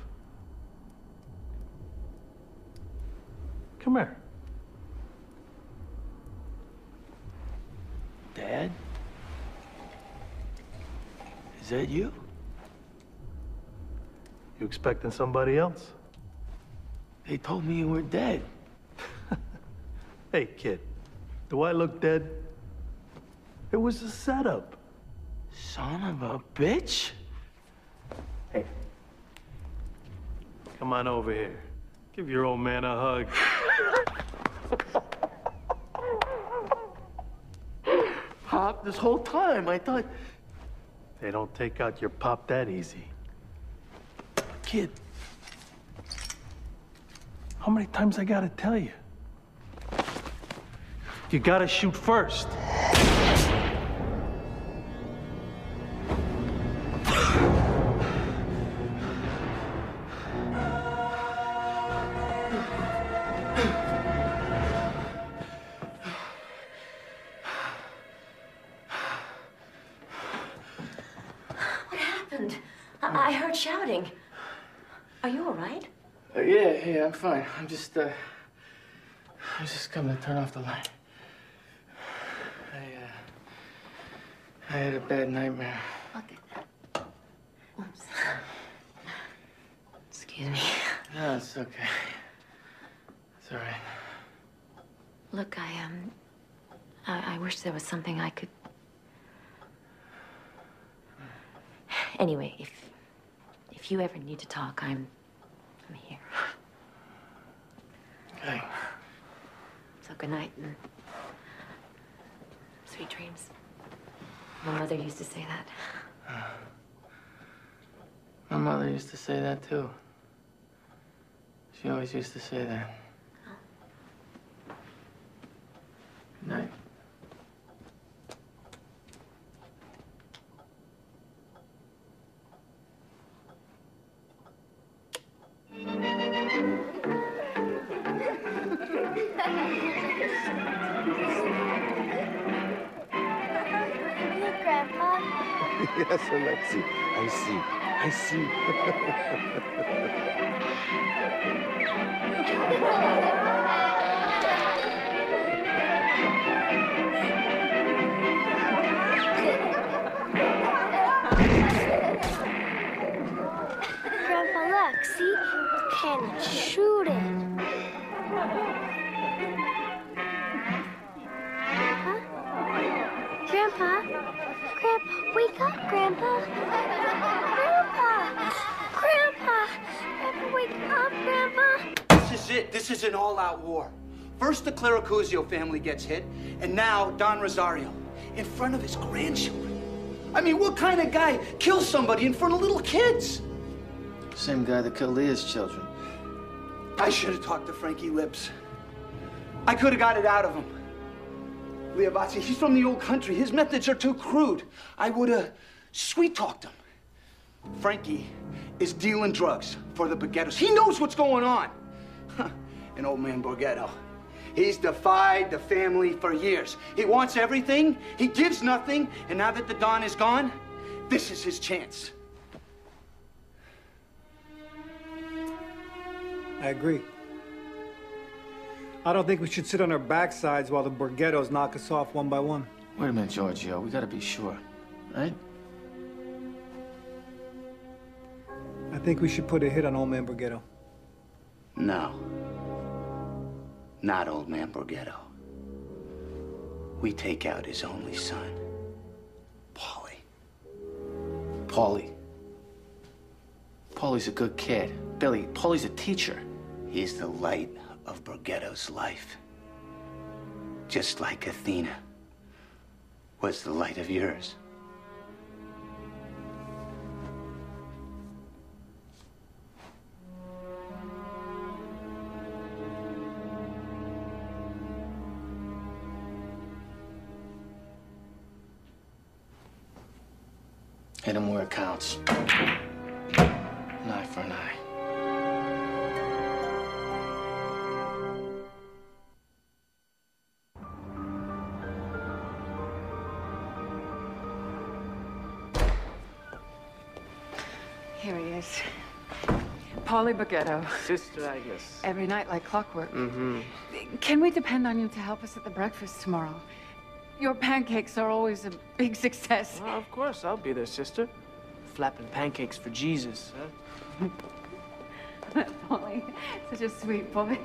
Speaker 3: Come here.
Speaker 12: Dad? Is that you?
Speaker 3: You expecting somebody else?
Speaker 12: They told me you were dead.
Speaker 3: Hey, kid. Do I look dead? It was a setup.
Speaker 12: Son of a bitch.
Speaker 3: Hey. Come on over here. Give your old man a hug.
Speaker 12: Pop, this whole time I thought...
Speaker 3: They don't take out your pop that easy. Kid. How many times I gotta tell you? You gotta shoot first.
Speaker 14: I heard shouting. Are you all right?
Speaker 12: Yeah, I'm fine. I'm just coming to turn off the light. I had a bad nightmare.
Speaker 14: Okay. Oops. Excuse me.
Speaker 12: No, it's okay. It's all right.
Speaker 14: Look, I wish there was something I could... Anyway, if you ever need to talk, I'm here.
Speaker 12: Okay.
Speaker 14: So good night and sweet dreams. My mother used to say that.
Speaker 12: My mother used to say that too. She always used to say that. Good night.
Speaker 6: Grandpa?
Speaker 11: Yes, Alexi. I see.
Speaker 5: pen and shoot it. Huh? Grandpa? Grandpa, wake up, Grandpa. Grandpa! Grandpa! Grandpa, wake up, Grandpa!
Speaker 6: This is it. This is an all-out war. First, the Claracuzio family gets hit, and now Don Rosario, in front of his grandchildren. I mean, what kind of guy kills somebody in front of little kids?
Speaker 12: Same guy that killed Leah's children.
Speaker 6: I should have talked to Frankie Lips. I could have got it out of him. Leah Bazzi, he's from the old country. His methods are too crude. I would have sweet-talked him. Frankie is dealing drugs for the Borghettos. He knows what's going on. And old man Borghetto, he's defied the family for years. He wants everything, he gives nothing, and now that the Don is gone, this is his chance.
Speaker 8: I agree. I don't think we should sit on our backsides while the Borghettos knock us off one by one.
Speaker 12: Wait a minute, Giorgio. We gotta be sure, right?
Speaker 8: I think we should put a hit on old man Borghetto.
Speaker 6: No. Not old man Borghetto. We take out his only son, Paulie.
Speaker 12: Paulie's a good kid. Billy, Paulie's a teacher.
Speaker 6: He's the light of Borghetto's life. Just like Athena was the light of yours.
Speaker 12: Hit him where it counts. An eye for an eye.
Speaker 9: Here he is. Paulie Borghetto.
Speaker 22: Sister Agnes.
Speaker 9: Every night like clockwork.
Speaker 22: Mm-hmm.
Speaker 9: Can we depend on you to help us at the breakfast tomorrow? Your pancakes are always a big success.
Speaker 22: Well, of course, I'll be there, sister. Flapping pancakes for Jesus, huh?
Speaker 9: Paulie, such a sweet boy.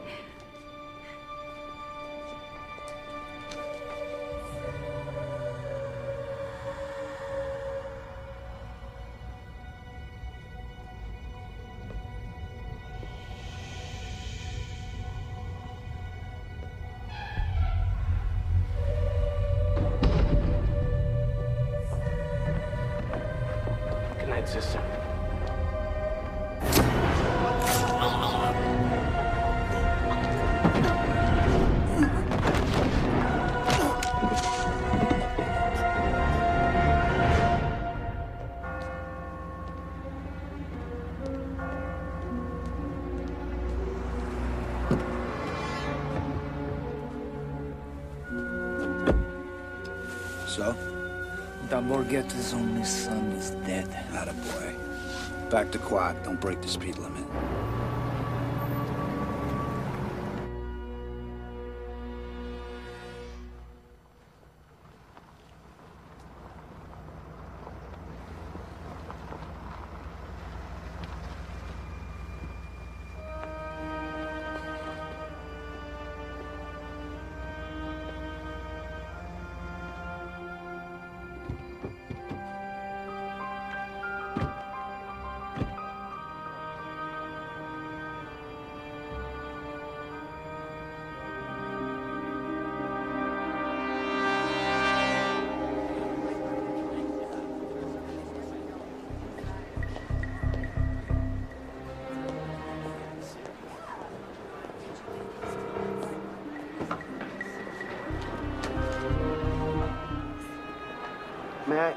Speaker 22: Good night, sister.
Speaker 11: So?
Speaker 20: Don Borghetto's only son is dead.
Speaker 11: Attaboy. Back to quad. Don't break the speed limit.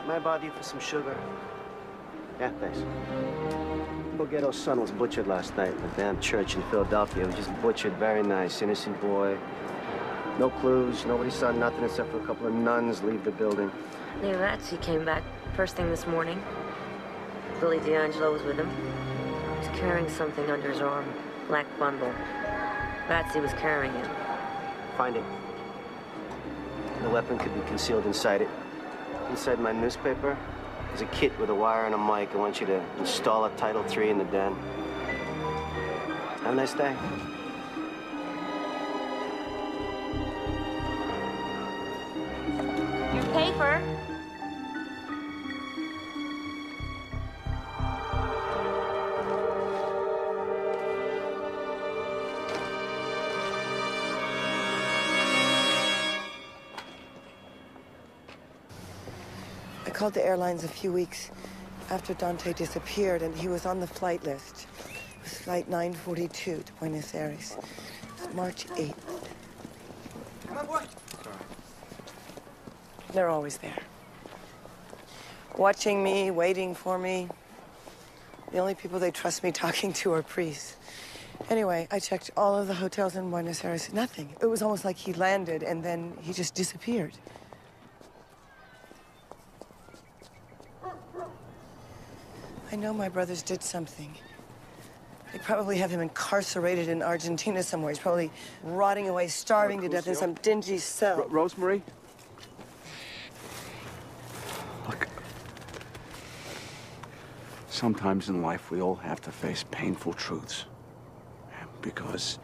Speaker 23: May I bother you for some sugar? Yeah, thanks. Borghetto's son was butchered last night in a damn church in Philadelphia. He was just butchered, very nice, innocent boy. No clues, nobody saw nothing except for a couple of nuns leave the building.
Speaker 14: Leah Bazzi came back first thing this morning. Billy D'Angelo was with him. He was carrying something under his arm, black bundle. Bazzi was carrying it.
Speaker 23: Find it. The weapon could be concealed inside it. Inside my newspaper, there's a kit with a wire and a mic. I want you to install a Title III in the den. Have a nice day.
Speaker 19: Your paper.
Speaker 2: I called the airlines a few weeks after Dante disappeared, and he was on the flight list. It was flight 942 to Buenos Aires. It was March 8th.
Speaker 6: Come on, boy.
Speaker 2: They're always there. Watching me, waiting for me. The only people they trust me talking to are priests. Anyway, I checked all of the hotels in Buenos Aires. Nothing. It was almost like he landed and then he just disappeared. I know my brothers did something. They probably have him incarcerated in Argentina somewhere. He's probably rotting away, starving to death in some dingy cell.
Speaker 1: Rosemary? Look. Sometimes in life, we all have to face painful truths. Because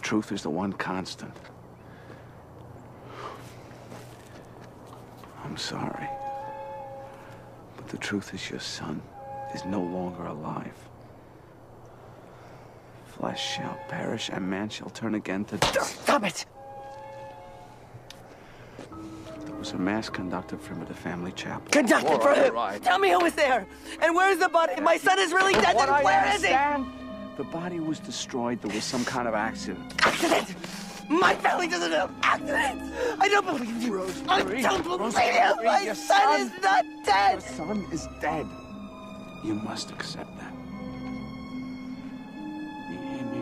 Speaker 1: truth is the one constant. I'm sorry. But the truth is your son is no longer alive. Flesh shall perish, and man shall turn again to dust.
Speaker 2: Stop it!
Speaker 1: There was a mass conducted for him at the family chapel.
Speaker 2: Conducted for him! Tell me who was there! And where's the body? My son is really dead, then where is he?
Speaker 1: The body was destroyed. There was some kind of accident.
Speaker 2: Accident! My family doesn't have accidents! I don't believe you, Rosemary. I don't believe you! My son is not dead!
Speaker 1: Your son is dead. You must accept that. You hear me?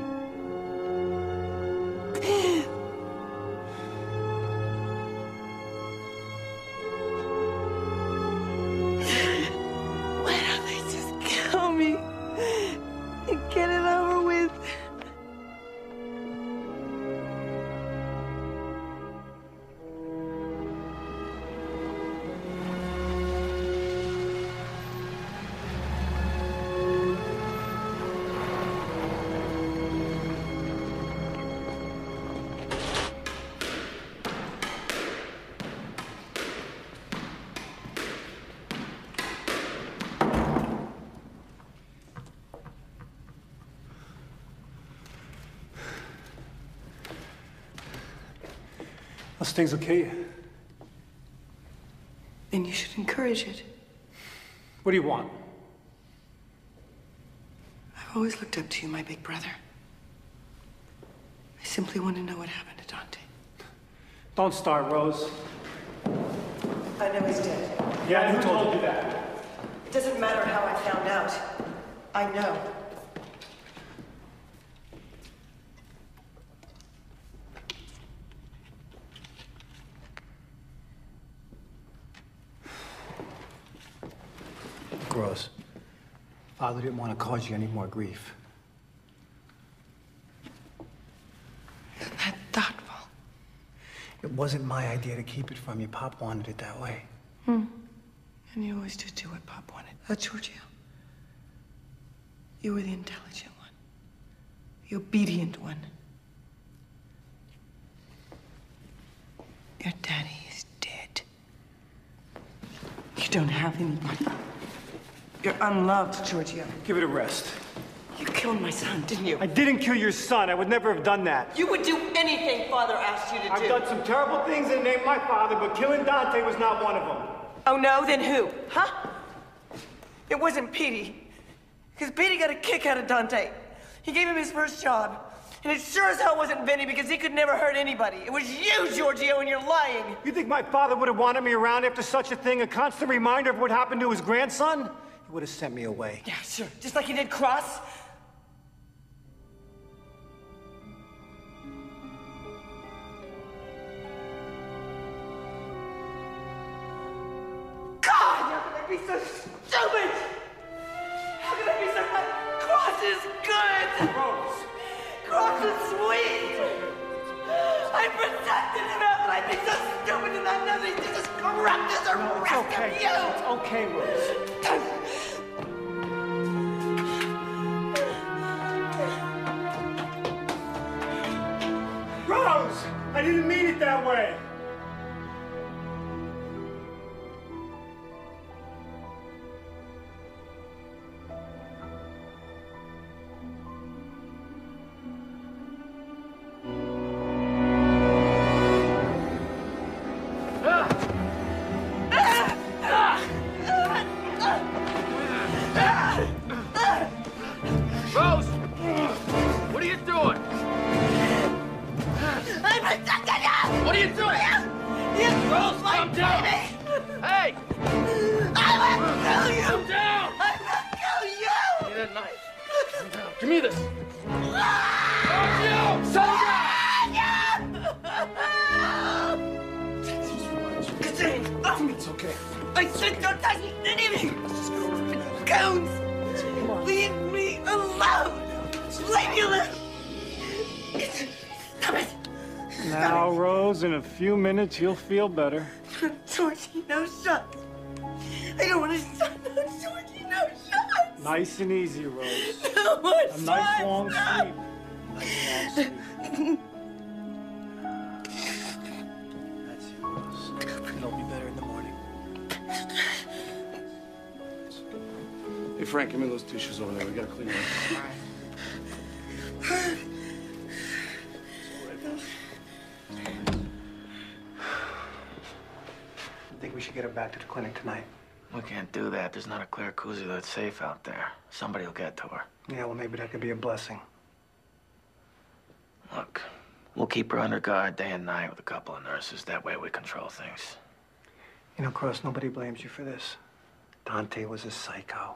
Speaker 2: Why don't they just kill me and get it over with?
Speaker 8: How's things okay?
Speaker 2: Then you should encourage it.
Speaker 8: What do you want?
Speaker 2: I've always looked up to you, my big brother. I simply want to know what happened to Dante.
Speaker 8: Don't start, Rose.
Speaker 2: I know he's dead.
Speaker 8: Yeah, who told you that?
Speaker 2: It doesn't matter how I found out. I know.
Speaker 8: Rose, Father didn't want to cause you any more grief.
Speaker 2: Isn't that thoughtful?
Speaker 8: It wasn't my idea to keep it from you. Pop wanted it that way.
Speaker 2: And you always did do what Pop wanted. Giorgio. You were the intelligent one. The obedient one. Your daddy is dead. You don't have anybody. You're unloved, Giorgio.
Speaker 8: Give it a rest.
Speaker 2: You killed my son, didn't you?
Speaker 8: I didn't kill your son. I would never have done that.
Speaker 2: You would do anything Father asked you to do.
Speaker 8: I've done some terrible things in the name of my father, but killing Dante was not one of them.
Speaker 2: Oh, no? Then who? Huh? It wasn't Petey. Because Petey got a kick out of Dante. He gave him his first job. And it sure as hell wasn't Vinny because he could never hurt anybody. It was you, Giorgio, and you're lying.
Speaker 8: You think my father would have wanted me around after such a thing? A constant reminder of what happened to his grandson? He would have sent me away.
Speaker 2: Yeah, sure. Just like he did Cross. God! How can I be so stupid? How can I be so... Cross is good!
Speaker 8: Rose!
Speaker 2: Cross is sweet! I protected him. How can I be so stupid and not know that he's just as corrupt as the rest of you?
Speaker 8: It's okay, Rose.
Speaker 15: me this. Fuck you! Settle down!
Speaker 2: It's okay. I said don't touch anything! Cones! Leave me alone! Leave me alone! Stop it!
Speaker 4: Now, Rose, in a few minutes, you'll feel better.
Speaker 2: Georgie, no shots. I don't want to shot. No, Georgie, no shots.
Speaker 4: Nice and easy, Rose.
Speaker 2: No more
Speaker 4: A nice long
Speaker 2: shots.
Speaker 4: sleep. Nice long sleep. That's it, Rose. It'll be better in the morning.
Speaker 1: Hey, Frank, give me those tissues over there. We gotta clean them up.
Speaker 8: I think we should get her back to the clinic tonight.
Speaker 12: We can't do that. There's not a Claire Cusi that's safe out there. Somebody will get to her.
Speaker 8: Yeah, well, maybe that could be a blessing.
Speaker 12: Look, we'll keep her under guard day and night with a couple of nurses. That way we control things.
Speaker 8: You know, Cross, nobody blames you for this. Dante was a psycho.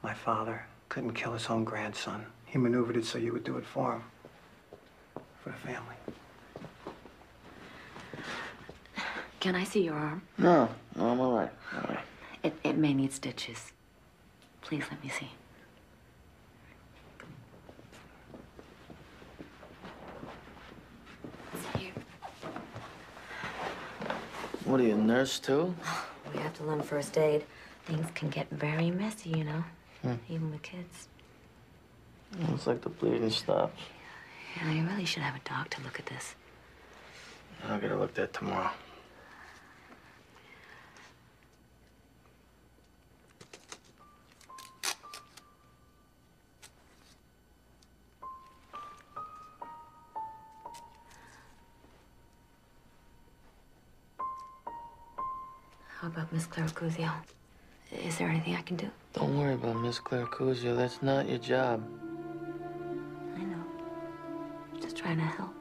Speaker 8: My father couldn't kill his own grandson. He maneuvered it so you would do it for him. For the family.
Speaker 14: Can I see your arm?
Speaker 12: No, I'm all right. All right.
Speaker 14: It may need stitches. Please let me see.
Speaker 12: What are you, nurse too?
Speaker 14: We have to learn first aid. Things can get very messy, you know,
Speaker 12: Hmm.
Speaker 14: even with kids.
Speaker 12: Looks like the bleeding stopped.
Speaker 14: Yeah, you really should have a doctor look at this.
Speaker 12: I'll get it looked at tomorrow.
Speaker 14: How about Miss Claire Cusio? Is there anything I can do?
Speaker 12: Don't worry about Miss Claire Cusio. That's not your job.
Speaker 14: I know. Just trying to help.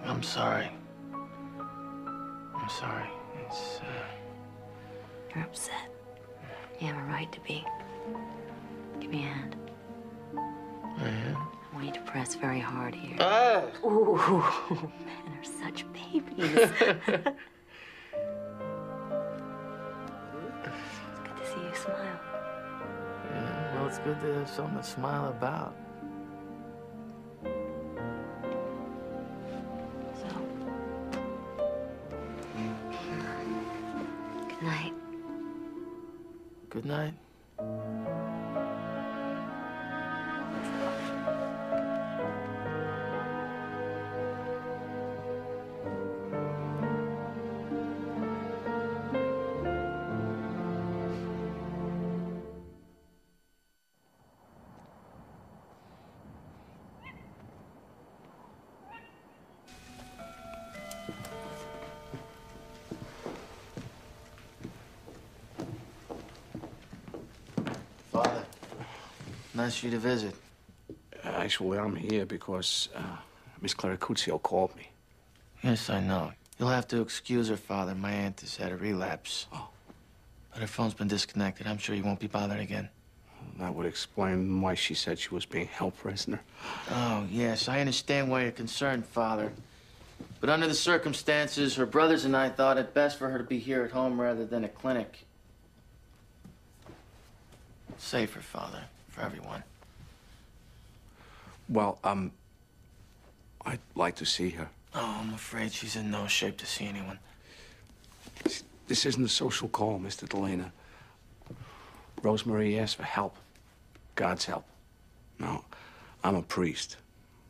Speaker 12: I'm sorry. I'm sorry. It's,
Speaker 14: You're upset. You have a right to be. Give me a hand.
Speaker 12: I am.
Speaker 14: I want you to press very hard here.
Speaker 12: Ah!
Speaker 14: Ooh, men are such babies. It's good to see you smile.
Speaker 12: Yeah, well, it's good to have something to smile about.
Speaker 14: Good night.
Speaker 12: Good night. Father, nice of you to visit.
Speaker 1: Actually, I'm here because Miss Clara Cuzio called me.
Speaker 12: Yes, I know. You'll have to excuse her, Father. My aunt has had a relapse.
Speaker 1: Oh.
Speaker 12: But her phone's been disconnected. I'm sure you won't be bothered again.
Speaker 1: That would explain why she said she was being held prisoner.
Speaker 12: Oh, yes, I understand why you're concerned, Father. But under the circumstances, her brothers and I thought it best for her to be here at home rather than at clinic. Safer, Father, for everyone.
Speaker 1: Well, I'd like to see her.
Speaker 12: Oh, I'm afraid she's in no shape to see anyone.
Speaker 1: This isn't a social call, Mr. Delana. Rosemary asked for help. God's help. No, I'm a priest.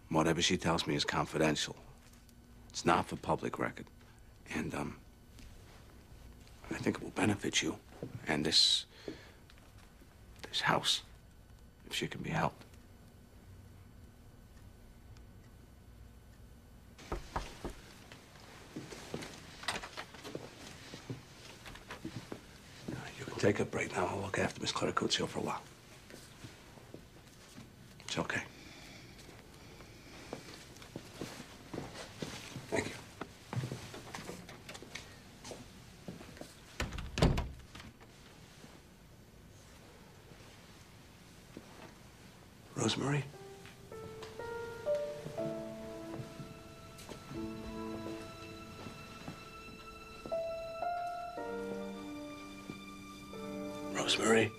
Speaker 1: Whatever she tells me is confidential. It's not for public record. And, I think it will benefit you and this house, if she can be helped. You can take a break now. I'll look after Miss Clara Cuzio for a while. It's okay. Thank you. Rosemary? Rosemary?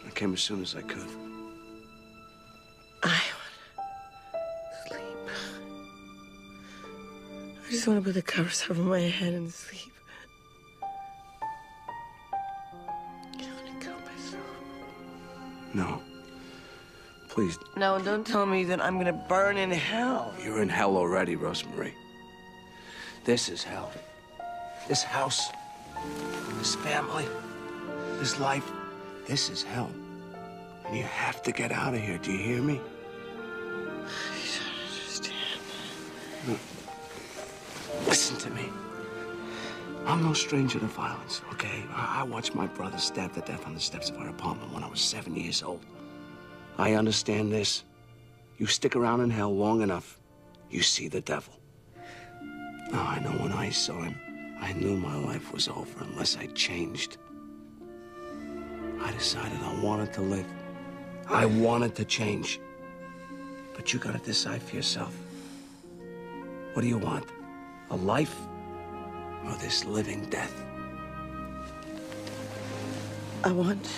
Speaker 1: I came as soon as I could.
Speaker 2: I just want to put the covers over my head and sleep. I want to kill myself.
Speaker 1: No. Please.
Speaker 2: No, don't tell me that I'm gonna burn in hell.
Speaker 1: You're in hell already, Rosemary. This is hell. This house, this family, this life, this is hell. And you have to get out of here. Do you hear me?
Speaker 2: You don't understand.
Speaker 1: No. Listen to me. I'm no stranger to violence, okay? I watched my brother stabbed to death on the steps of our apartment when I was 7 years old. I understand this. You stick around in hell long enough, you see the devil. Now, I know when I saw him, I knew my life was over unless I changed. I decided I wanted to live. I wanted to change. But you gotta decide for yourself. What do you want? A life or this living death?
Speaker 2: I want to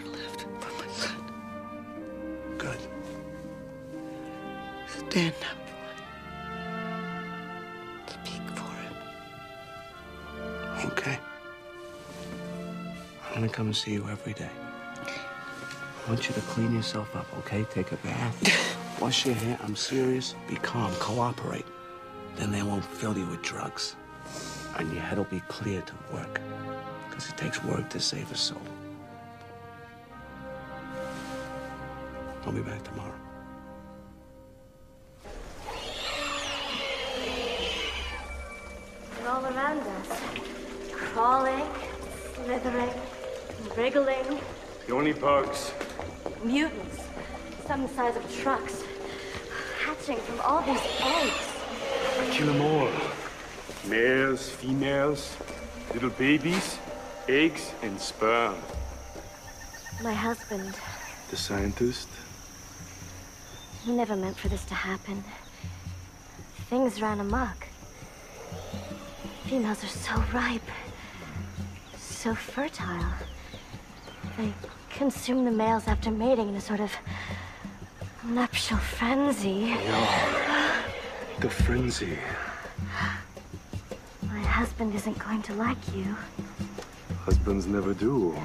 Speaker 2: live for my son.
Speaker 1: Good.
Speaker 2: Stand up for him. Speak for him.
Speaker 1: Okay. I'm gonna come and see you every day. I want you to clean yourself up, okay? Take a bath. Wash your hair. I'm serious. Be calm. Cooperate. Then they won't fill you with drugs. And your head will be clear to work. Because it takes work to save a soul. I'll be back tomorrow.
Speaker 5: They're all around us. Crawling, slithering, wriggling.
Speaker 4: The only bugs.
Speaker 5: Mutants, some the size of trucks, hatching from all these eggs.
Speaker 4: I kill them all. Males, females, little babies, eggs, and sperm.
Speaker 5: My husband,
Speaker 4: The scientist?
Speaker 5: he never meant for this to happen. Things ran amok. Females are so ripe, so fertile. They consume the males after mating in a sort of nuptial frenzy.
Speaker 4: Yeah, the frenzy.
Speaker 5: My husband isn't going to like you.
Speaker 4: Husbands never do.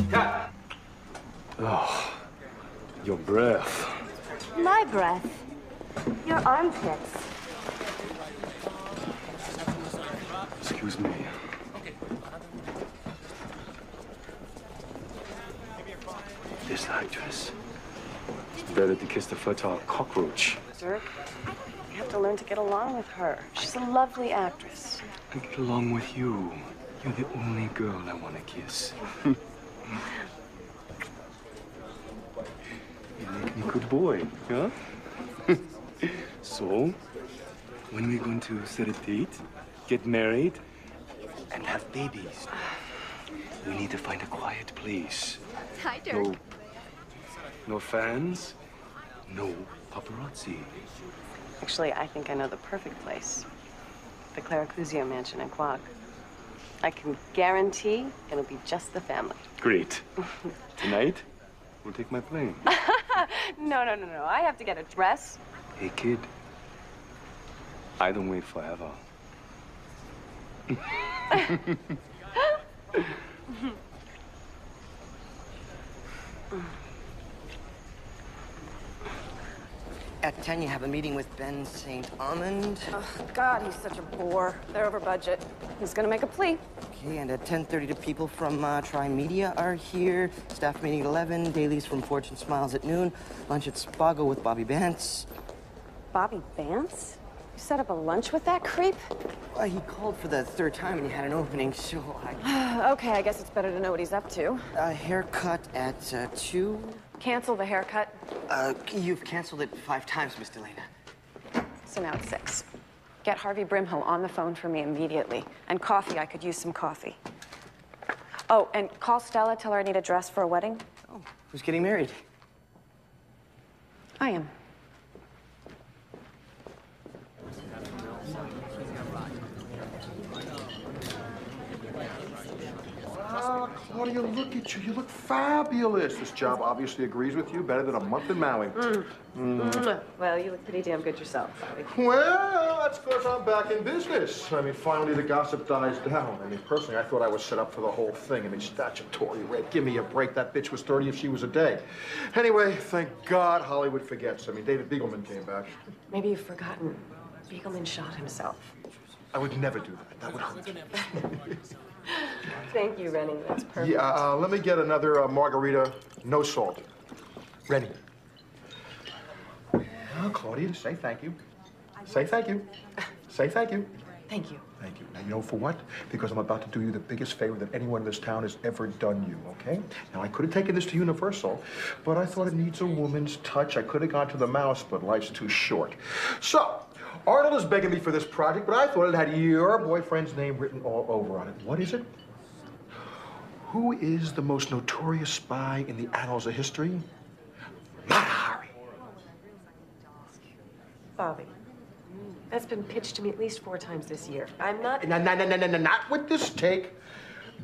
Speaker 6: Cut.
Speaker 4: Oh, your breath.
Speaker 5: My breath. Your armpits.
Speaker 4: Excuse me. This actress. It's better to kiss the fertile cockroach.
Speaker 7: Dirk, you have to learn to get along with her. She's a lovely actress.
Speaker 4: I get along with you. You're the only girl I want to kiss. You make me good boy, huh? So, when are we going to set a date, get married, and have babies? We need to find a quiet place.
Speaker 5: Hi, Dirk.
Speaker 4: No fans, no paparazzi.
Speaker 7: Actually, I think I know the perfect place. The Claracuzio mansion in Quag. I can guarantee it'll be just the family.
Speaker 4: Great. Tonight, we'll take my plane.
Speaker 7: No. I have to get a dress.
Speaker 4: Hey, kid. I don't wait forever.
Speaker 10: At 10, you have a meeting with Ben St. Amand.
Speaker 7: Oh, God, he's such a bore. They're over budget. He's gonna make a plea.
Speaker 10: Okay, and at 10:30, the people from Tri-Media are here. Staff meeting at 11. Dailies from Fortune Smiles at noon. Lunch at Spago with Bobby Vance.
Speaker 7: Bobby Vance? You set up a lunch with that creep?
Speaker 10: He called for the third time and he had an opening, so I...
Speaker 7: Okay, I guess it's better to know what he's up to.
Speaker 10: A haircut at 2?
Speaker 7: Cancel the haircut.
Speaker 10: You've canceled it 5 times, Miss Delana.
Speaker 7: So now it's 6. Get Harvey Brimhill on the phone for me immediately. And coffee, I could use some coffee. Oh, and call Stella, tell her I need a dress for a wedding.
Speaker 10: Oh, who's getting married?
Speaker 7: I am.
Speaker 13: Claudia, look at you. You look fabulous. This job obviously agrees with you better than a month in Maui.
Speaker 7: Well, you look pretty damn good yourself, Bobby.
Speaker 13: Well, that's because I'm back in business. I mean, finally the gossip dies down. I mean, personally, I thought I was set up for the whole thing. I mean, statutory rape. Give me a break. That bitch was 30 if she was a day. Anyway, thank God Hollywood forgets. I mean, David Beagleman came back.
Speaker 7: Maybe you've forgotten. Beagleman shot himself.
Speaker 13: I would never do that. That would hurt.
Speaker 7: Thank you, Rennie. That's perfect.
Speaker 13: Yeah, let me get another margarita, no salt. Rennie. Now, Claudia, say thank you. Say thank you. Say thank you.
Speaker 7: Thank you.
Speaker 13: Thank you. Now, you know for what? Because I'm about to do you the biggest favor that anyone in this town has ever done you, okay? Now, I could have taken this to Universal, but I thought it needs a woman's touch. I could have gone to the mouse, but life's too short. So, Arnold is begging me for this project, but I thought it had your boyfriend's name written all over on it. What is it? Who is the most notorious spy in the annals of history? Mata Hari.
Speaker 7: Bobby, that's been pitched to me at least 4 times this year. I'm not...
Speaker 13: No, not with this take.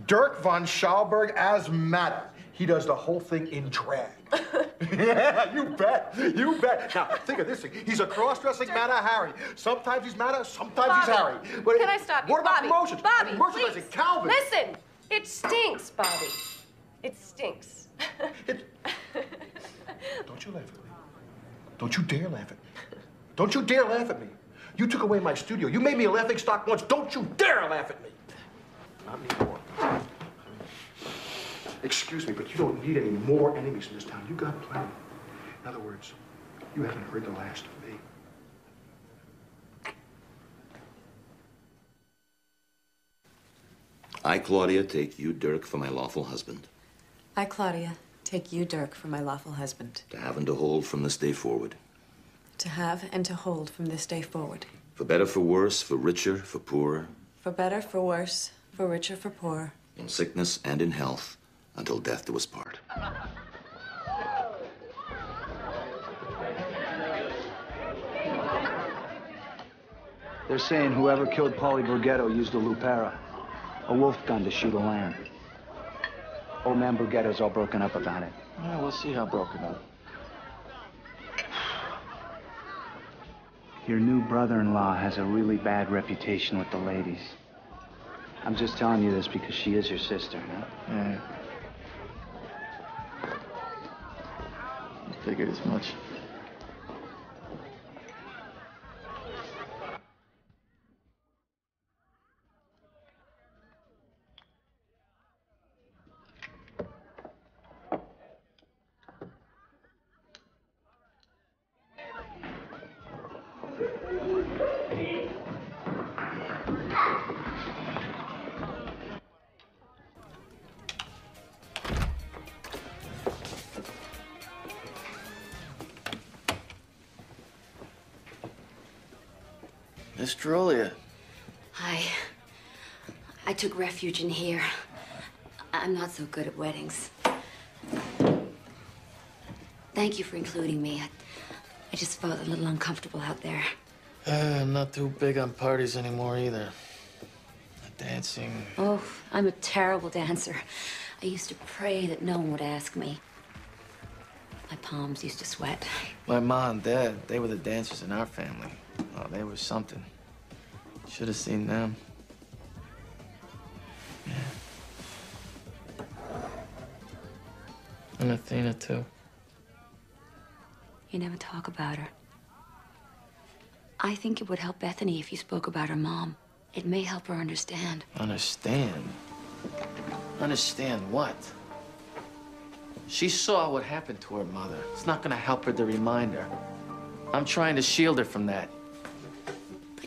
Speaker 13: Dirk von Schalberg as Mata. He does the whole thing in drag. Yeah, you bet. You bet. Now, think of this thing. He's a cross-dressing Mata Hari. Sometimes he's Mata, sometimes
Speaker 7: Bobby,
Speaker 13: he's Harry. But
Speaker 7: can I stop you?
Speaker 13: What about
Speaker 7: Bobby,
Speaker 13: promotions?
Speaker 7: Bobby,
Speaker 13: Merchandising,
Speaker 7: please.
Speaker 13: Calvin.
Speaker 7: Listen, it stinks, Bobby. It stinks.
Speaker 13: Don't you laugh at me. Don't you dare laugh at me. Don't you dare laugh at me. You took away my studio. You made me a laughingstock once. Don't you dare laugh at me. Not anymore. Excuse me, but you don't need any more enemies in this town. You got plenty. In other words, you haven't heard the last of me.
Speaker 16: I, Claudia, take you, Dirk, for my lawful husband.
Speaker 17: I, Claudia, take you, Dirk, for my lawful husband.
Speaker 16: To have and to hold from this day forward.
Speaker 17: To have and to hold from this day forward.
Speaker 16: For better, for worse, for richer, for poorer.
Speaker 17: For better, for worse, for richer, for poorer.
Speaker 16: In sickness and in health, until death do us part.
Speaker 11: They're saying whoever killed Paulie Borghetto used a Lupera, a wolf gun to shoot a lamb. Old man Borghetto's all broken up about it.
Speaker 12: Yeah, we'll see how broken up.
Speaker 11: Your new brother-in-law has a really bad reputation with the ladies. I'm just telling you this because she is your sister, huh?
Speaker 12: Yeah. I figured as much. Miss Drolia.
Speaker 14: Hi. I took refuge in here. I'm not so good at weddings. Thank you for including me. I just felt a little uncomfortable out there.
Speaker 12: I'm not too big on parties anymore either. Dancing.
Speaker 14: Oh, I'm a terrible dancer. I used to pray that no one would ask me. My palms used to sweat.
Speaker 12: My mom and dad, they were the dancers in our family. Oh, they were something. Should have seen them. Yeah. And Athena, too.
Speaker 14: You never talk about her. I think it would help Bethany if you spoke about her mom. It may help her understand.
Speaker 12: Understand? Understand what? She saw what happened to her mother. It's not gonna help her to remind her. I'm trying to shield her from that.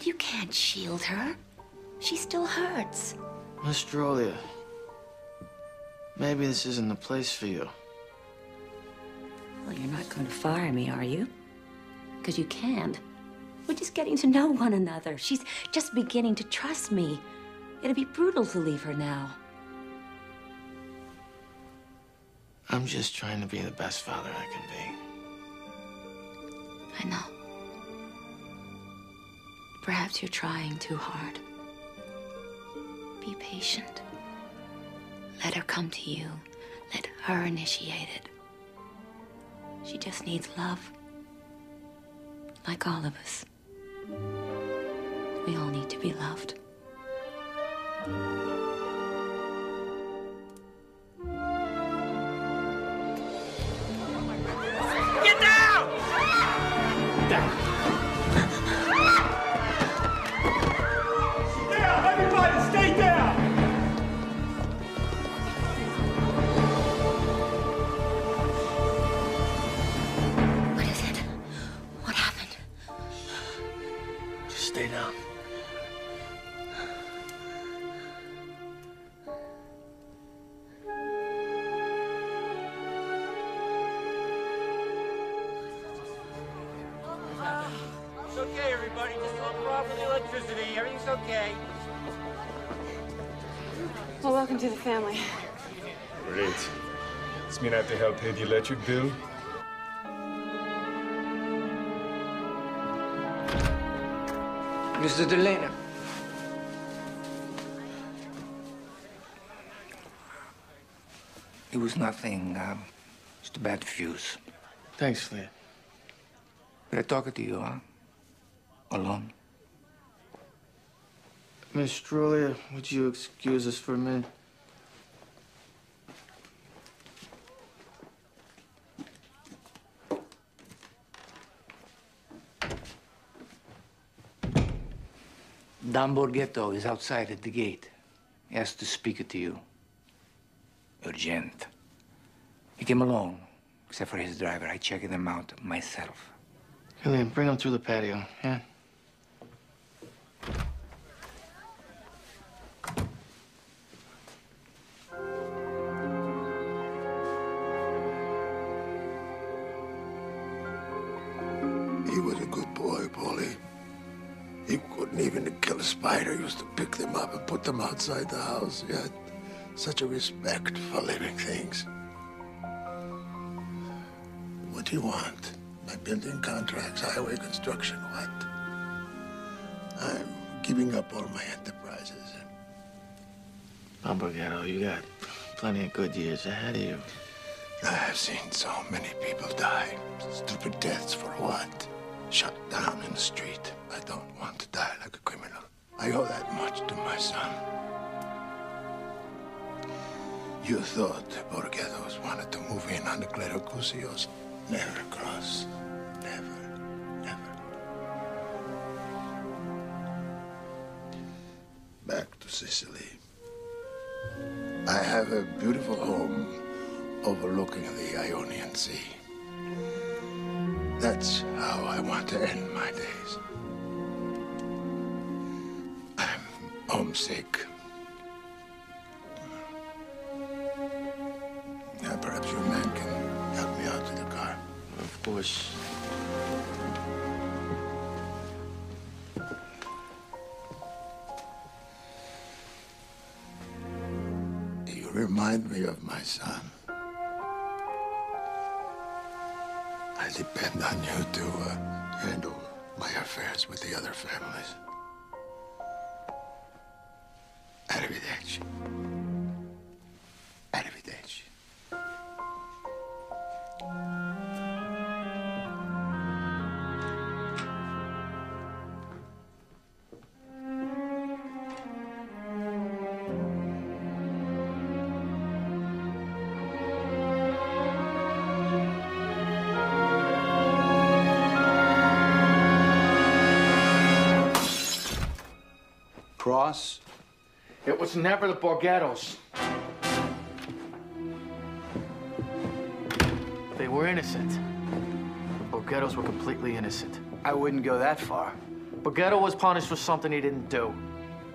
Speaker 14: You can't shield her. She still hurts.
Speaker 12: Miss Drolia, maybe this isn't the place for you.
Speaker 14: Well, you're not going to fire me, are you? Because you can't. We're just getting to know one another. She's just beginning to trust me. It'd be brutal to leave her now.
Speaker 12: I'm just trying to be the best father I can be.
Speaker 14: I know. Perhaps you're trying too hard. Be patient. Let her come to you. Let her initiate it. She just needs love. Like all of us. We all need to be loved.
Speaker 15: Get down! Down! Everybody, stay down!
Speaker 14: What is it? What happened?
Speaker 12: Just stay down.
Speaker 22: It's okay, everybody. Just don't drop the electricity. Everything's okay.
Speaker 7: Well, welcome to the family.
Speaker 4: Great. This mean I have to help pay the electric bill?
Speaker 20: Mr. Delena. It was nothing. Just a bad fuse.
Speaker 12: Thanks, Flea.
Speaker 20: But I talk to you, huh? Alone.
Speaker 12: Miss Drolia, would you excuse us for a minute?
Speaker 20: Don Borghetto is outside at the gate. He has to speak to you. Urgent. He came alone, except for his driver. I checked him out myself.
Speaker 12: Julian, bring him through the patio, yeah?
Speaker 3: He was a good boy, Paulie. He couldn't even kill a spider. He used to pick them up and put them outside the house. He had such a respect for living things. What do you want? My building contracts, highway construction, what? I'm giving up all my enterprises.
Speaker 12: Borghetto, you got plenty of good years ahead of you.
Speaker 3: I have seen so many people die. Stupid deaths for what? Shut down in the street. I don't want to die like a criminal. I owe that much to my son. You thought Borghettos wanted to move in on the Clericusios. Never, Cross. Never, never. Back to Sicily. I have a beautiful home overlooking the Ionian Sea. That's how I want to end my days. I'm homesick. Now, perhaps your man can help me out to the car.
Speaker 12: Of course.
Speaker 3: You remind me of my son. I depend on you to handle my affairs with the other families. Arrivederci. Arrivederci.
Speaker 1: Cross?
Speaker 12: It was never the Borghettos. They were innocent. The Borghettos were completely innocent.
Speaker 1: I wouldn't go that far.
Speaker 12: Borgetto was punished for something he didn't do.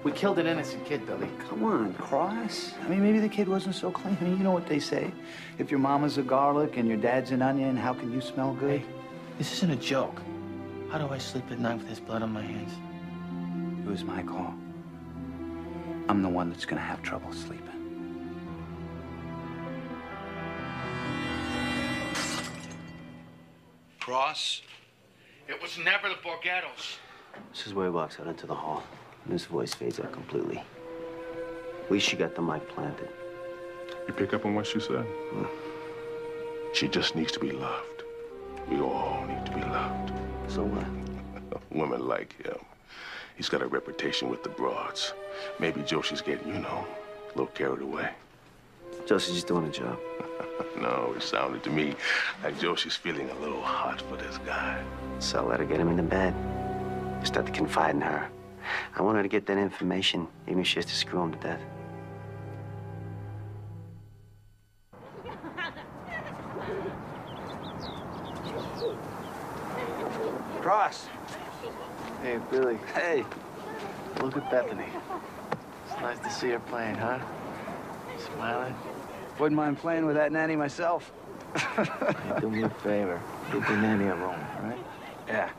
Speaker 12: We killed an innocent kid, Billy.
Speaker 6: Come on, Cross. I mean, maybe the kid wasn't so clean. I mean, you know what they say. If your mama's a garlic and your dad's an onion, how can you smell good?
Speaker 12: Hey, this isn't a joke. How do I sleep at night with his blood on my hands?
Speaker 6: It was my call. I'm the one that's gonna have trouble sleeping.
Speaker 1: Cross?
Speaker 12: It was never the Borgettos.
Speaker 23: This is where he walks out into the hall, and his voice fades out completely. At least she got the mic planted.
Speaker 3: You pick up on what she said? She just needs to be loved. We all need to be loved.
Speaker 23: So what?
Speaker 3: Women like him. He's got a reputation with the broads. Maybe Josie's getting, you know, a little carried away.
Speaker 23: Josie's just doing a job.
Speaker 3: No, it sounded to me like Josie's feeling a little hot for this guy.
Speaker 23: So let her get him into bed. You start to confide in her. I want her to get that information, even if she has to screw him to death.
Speaker 6: Cross.
Speaker 12: Hey, Billy.
Speaker 6: Hey.
Speaker 12: Look at Bethany. It's nice to see her playing, huh? Smiling.
Speaker 6: Wouldn't mind playing with that nanny myself.
Speaker 12: Hey, do me a favor. Get the nanny a room, all right?
Speaker 6: Yeah.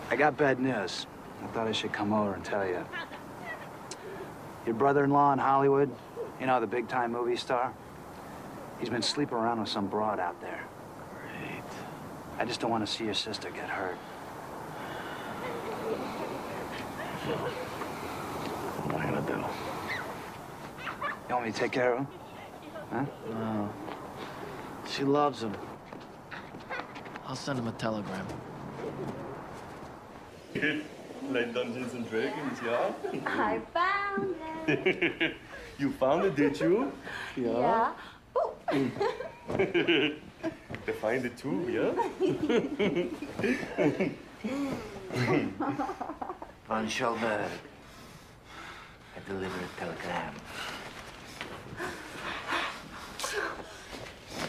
Speaker 6: I got bad news. I thought I should come over and tell you. Your brother-in-law in Hollywood, you know, the big-time movie star, he's been sleeping around with some broad out there.
Speaker 12: Great.
Speaker 6: I just don't want to see your sister get hurt.
Speaker 12: What am I gonna do?
Speaker 6: You want me to take care of him? Huh?
Speaker 12: No. She loves him. I'll send him a telegram.
Speaker 4: Like Dungeons and Dragons, yeah?
Speaker 5: I found it.
Speaker 4: You found it, did you?
Speaker 5: Yeah.
Speaker 4: I find it too, yeah?
Speaker 20: Von Schulberg, I deliver a telegram.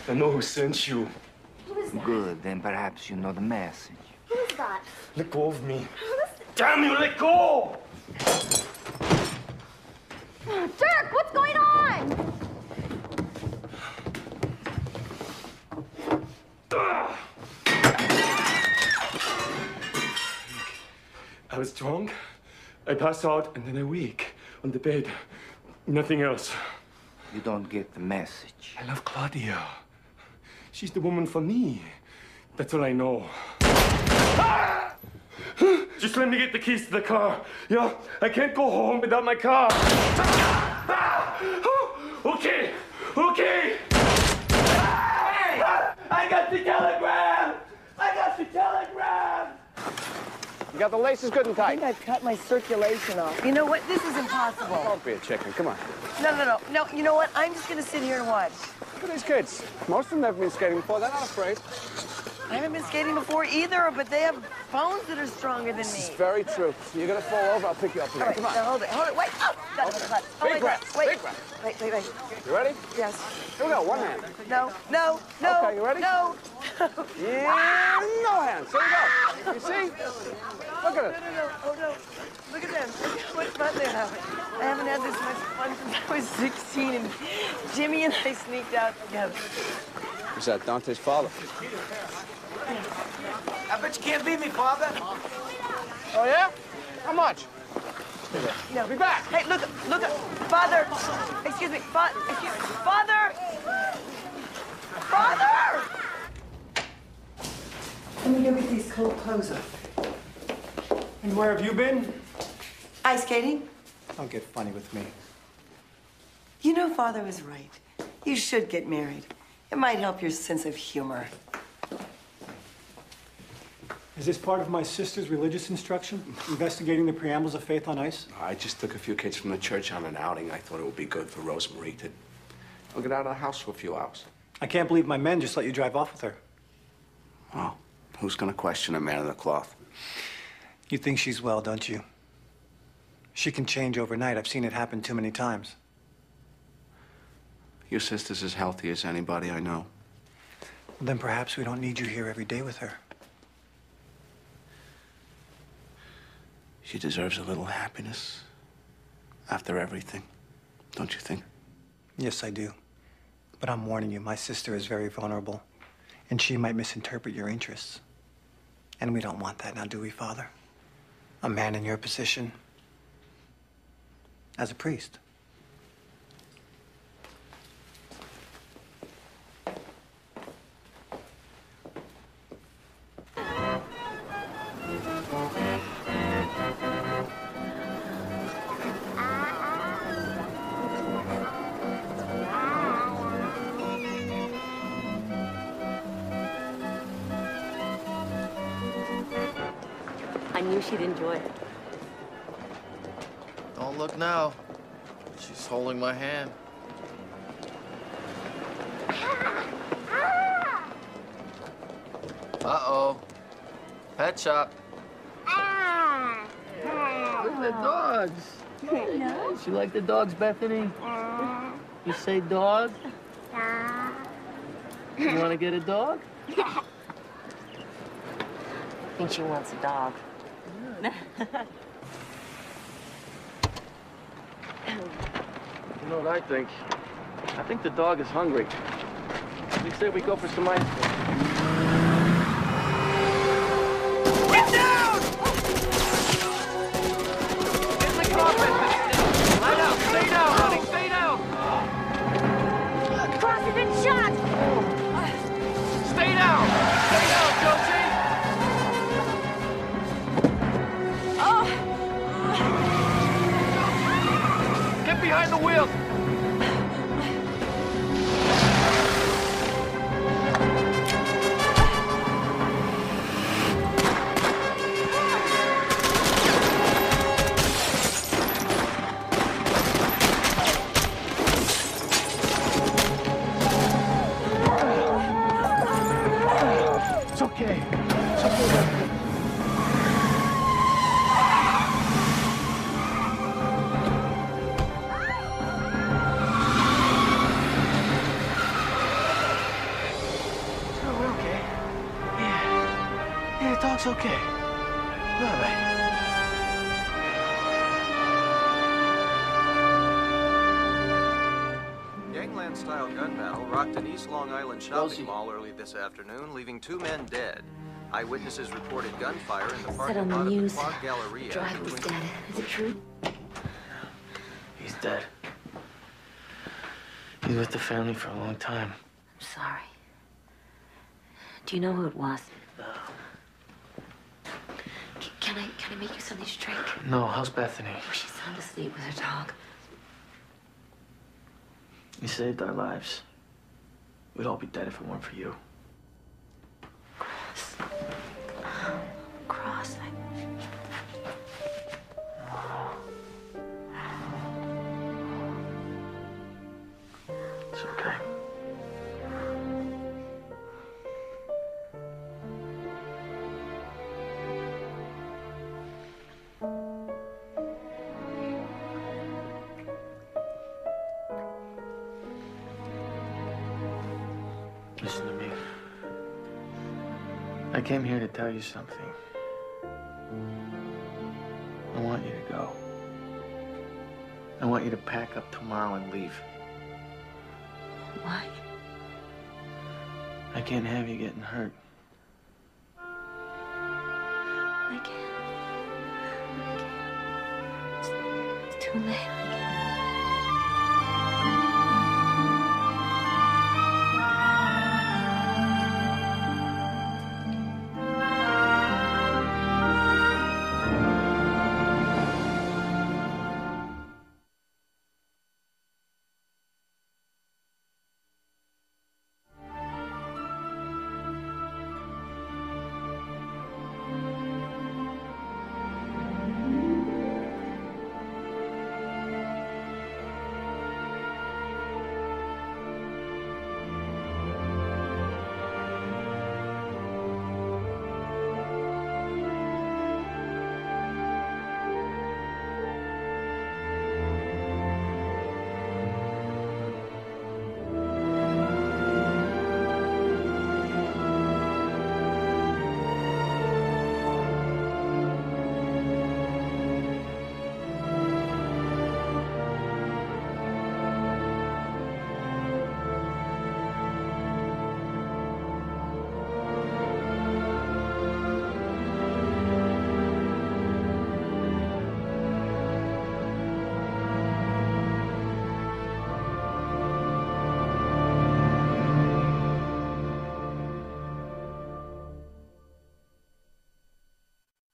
Speaker 4: I know who sent you.
Speaker 5: Who is that?
Speaker 20: Good, then perhaps you know the message.
Speaker 5: Who is that?
Speaker 4: Let go of me. Damn you, let go!
Speaker 5: Dirk, what's going on?
Speaker 4: I was drunk, I passed out, and then I wake on the bed. Nothing else.
Speaker 20: You don't get the message.
Speaker 4: I love Claudia. She's the woman for me. That's all I know. Ah! Just let me get the keys to the car. Yeah, I can't go home without my car. Ah! Okay, okay. Hey! I got the telegram! I got the telegram!
Speaker 9: You got the laces good and tight.
Speaker 2: I think I've cut my circulation off. You know what? This is impossible.
Speaker 9: Don't be a chicken. Come on.
Speaker 2: No. You know what? I'm just going to sit here and watch.
Speaker 9: Look at these kids. Most of them never been skating before. They're not afraid.
Speaker 2: I haven't been skating before either, but they have bones that are stronger than me.
Speaker 9: This is very true. You're going to fall over. I'll pick you up again.
Speaker 2: All right,
Speaker 9: Come on.
Speaker 2: now hold it. Wait. Oh, got it.
Speaker 9: Okay.
Speaker 2: Oh,
Speaker 9: Big breath.
Speaker 2: Wait.
Speaker 9: Big breath.
Speaker 2: Wait.
Speaker 9: You ready?
Speaker 2: Yes.
Speaker 9: Here we go. One hand.
Speaker 2: No.
Speaker 9: Okay, you ready?
Speaker 2: No.
Speaker 9: Yeah, no hands. Here we go. You see? Look at it.
Speaker 2: No. Oh, no. Look at them. Look how much fun they're having. I haven't had this much fun since I was 16, and Jimmy and I sneaked out together.
Speaker 9: Who's that? Dante's father.
Speaker 6: I bet you can't beat me, Father.
Speaker 9: Oh, yeah? How much?
Speaker 2: No.
Speaker 9: Be back.
Speaker 2: Hey, look, Father. Excuse me, Father. Father! Let me go get these cold clothes off.
Speaker 8: And where have you been?
Speaker 2: Ice skating?
Speaker 8: Don't get funny with me.
Speaker 2: You know, Father was right. You should get married. It might help your sense of humor.
Speaker 8: Is this part of my sister's religious instruction? Investigating the preambles of faith on ice?
Speaker 1: I just took a few kids from the church on an outing. I thought it would be good for Rosemarie to get out of the house for a few hours.
Speaker 8: I can't believe my men just let you drive off with her.
Speaker 1: Well, who's going to question a man of the cloth?
Speaker 8: You think she's well, don't you? She can change overnight. I've seen it happen too many times.
Speaker 1: Your sister's as healthy as anybody I know.
Speaker 8: Well, then perhaps we don't need you here every day with her.
Speaker 1: She deserves a little happiness after everything, don't you think?
Speaker 8: Yes, I do. But I'm warning you, my sister is very vulnerable, and she might misinterpret your interests. And we don't want that now, do we, Father? A man in your position, as a priest.
Speaker 14: I knew she'd enjoy it.
Speaker 12: Don't look now. She's holding my hand. Uh-oh. Pet shop. Look at the dogs. You like the dogs, Bethany? You say dog? You want to get a dog?
Speaker 14: I think she wants a dog.
Speaker 12: You know what I think? I think the dog is hungry. We say we go for some ice cream.
Speaker 15: Get down!
Speaker 22: Get in the carpet! Lie down! Stay down, honey! Stay down!
Speaker 5: Cross has been shot!
Speaker 22: Stay down! Stay down, Josie! Get behind the wheel!
Speaker 12: It's okay. It's okay, Bethany. Oh, we're okay. Yeah, the dog's okay. We're all right.
Speaker 18: Gangland-style gun battle rocked an East Long Island shopping mall early this afternoon, leaving 2 men dead. Eyewitnesses reported gunfire in the
Speaker 14: Said
Speaker 18: parking
Speaker 14: on the
Speaker 18: lot of the
Speaker 14: news,
Speaker 18: Clark Galleria.
Speaker 14: Drive was dead. Is it true?
Speaker 12: He's dead. He's with the family for a long time.
Speaker 14: I'm sorry. Do you know who it was?
Speaker 12: No.
Speaker 14: Can I make you something to drink?
Speaker 12: No, how's Bethany?
Speaker 14: Oh, she's sound asleep with her dog.
Speaker 12: You saved our lives. We'd all be dead if it weren't for you.
Speaker 14: Cross.
Speaker 12: It's okay. Listen to me. I came here to tell you something. I want you to go. I want you to pack up tomorrow and leave.
Speaker 14: Why?
Speaker 12: I can't have you getting hurt.
Speaker 14: I can't. It's too late.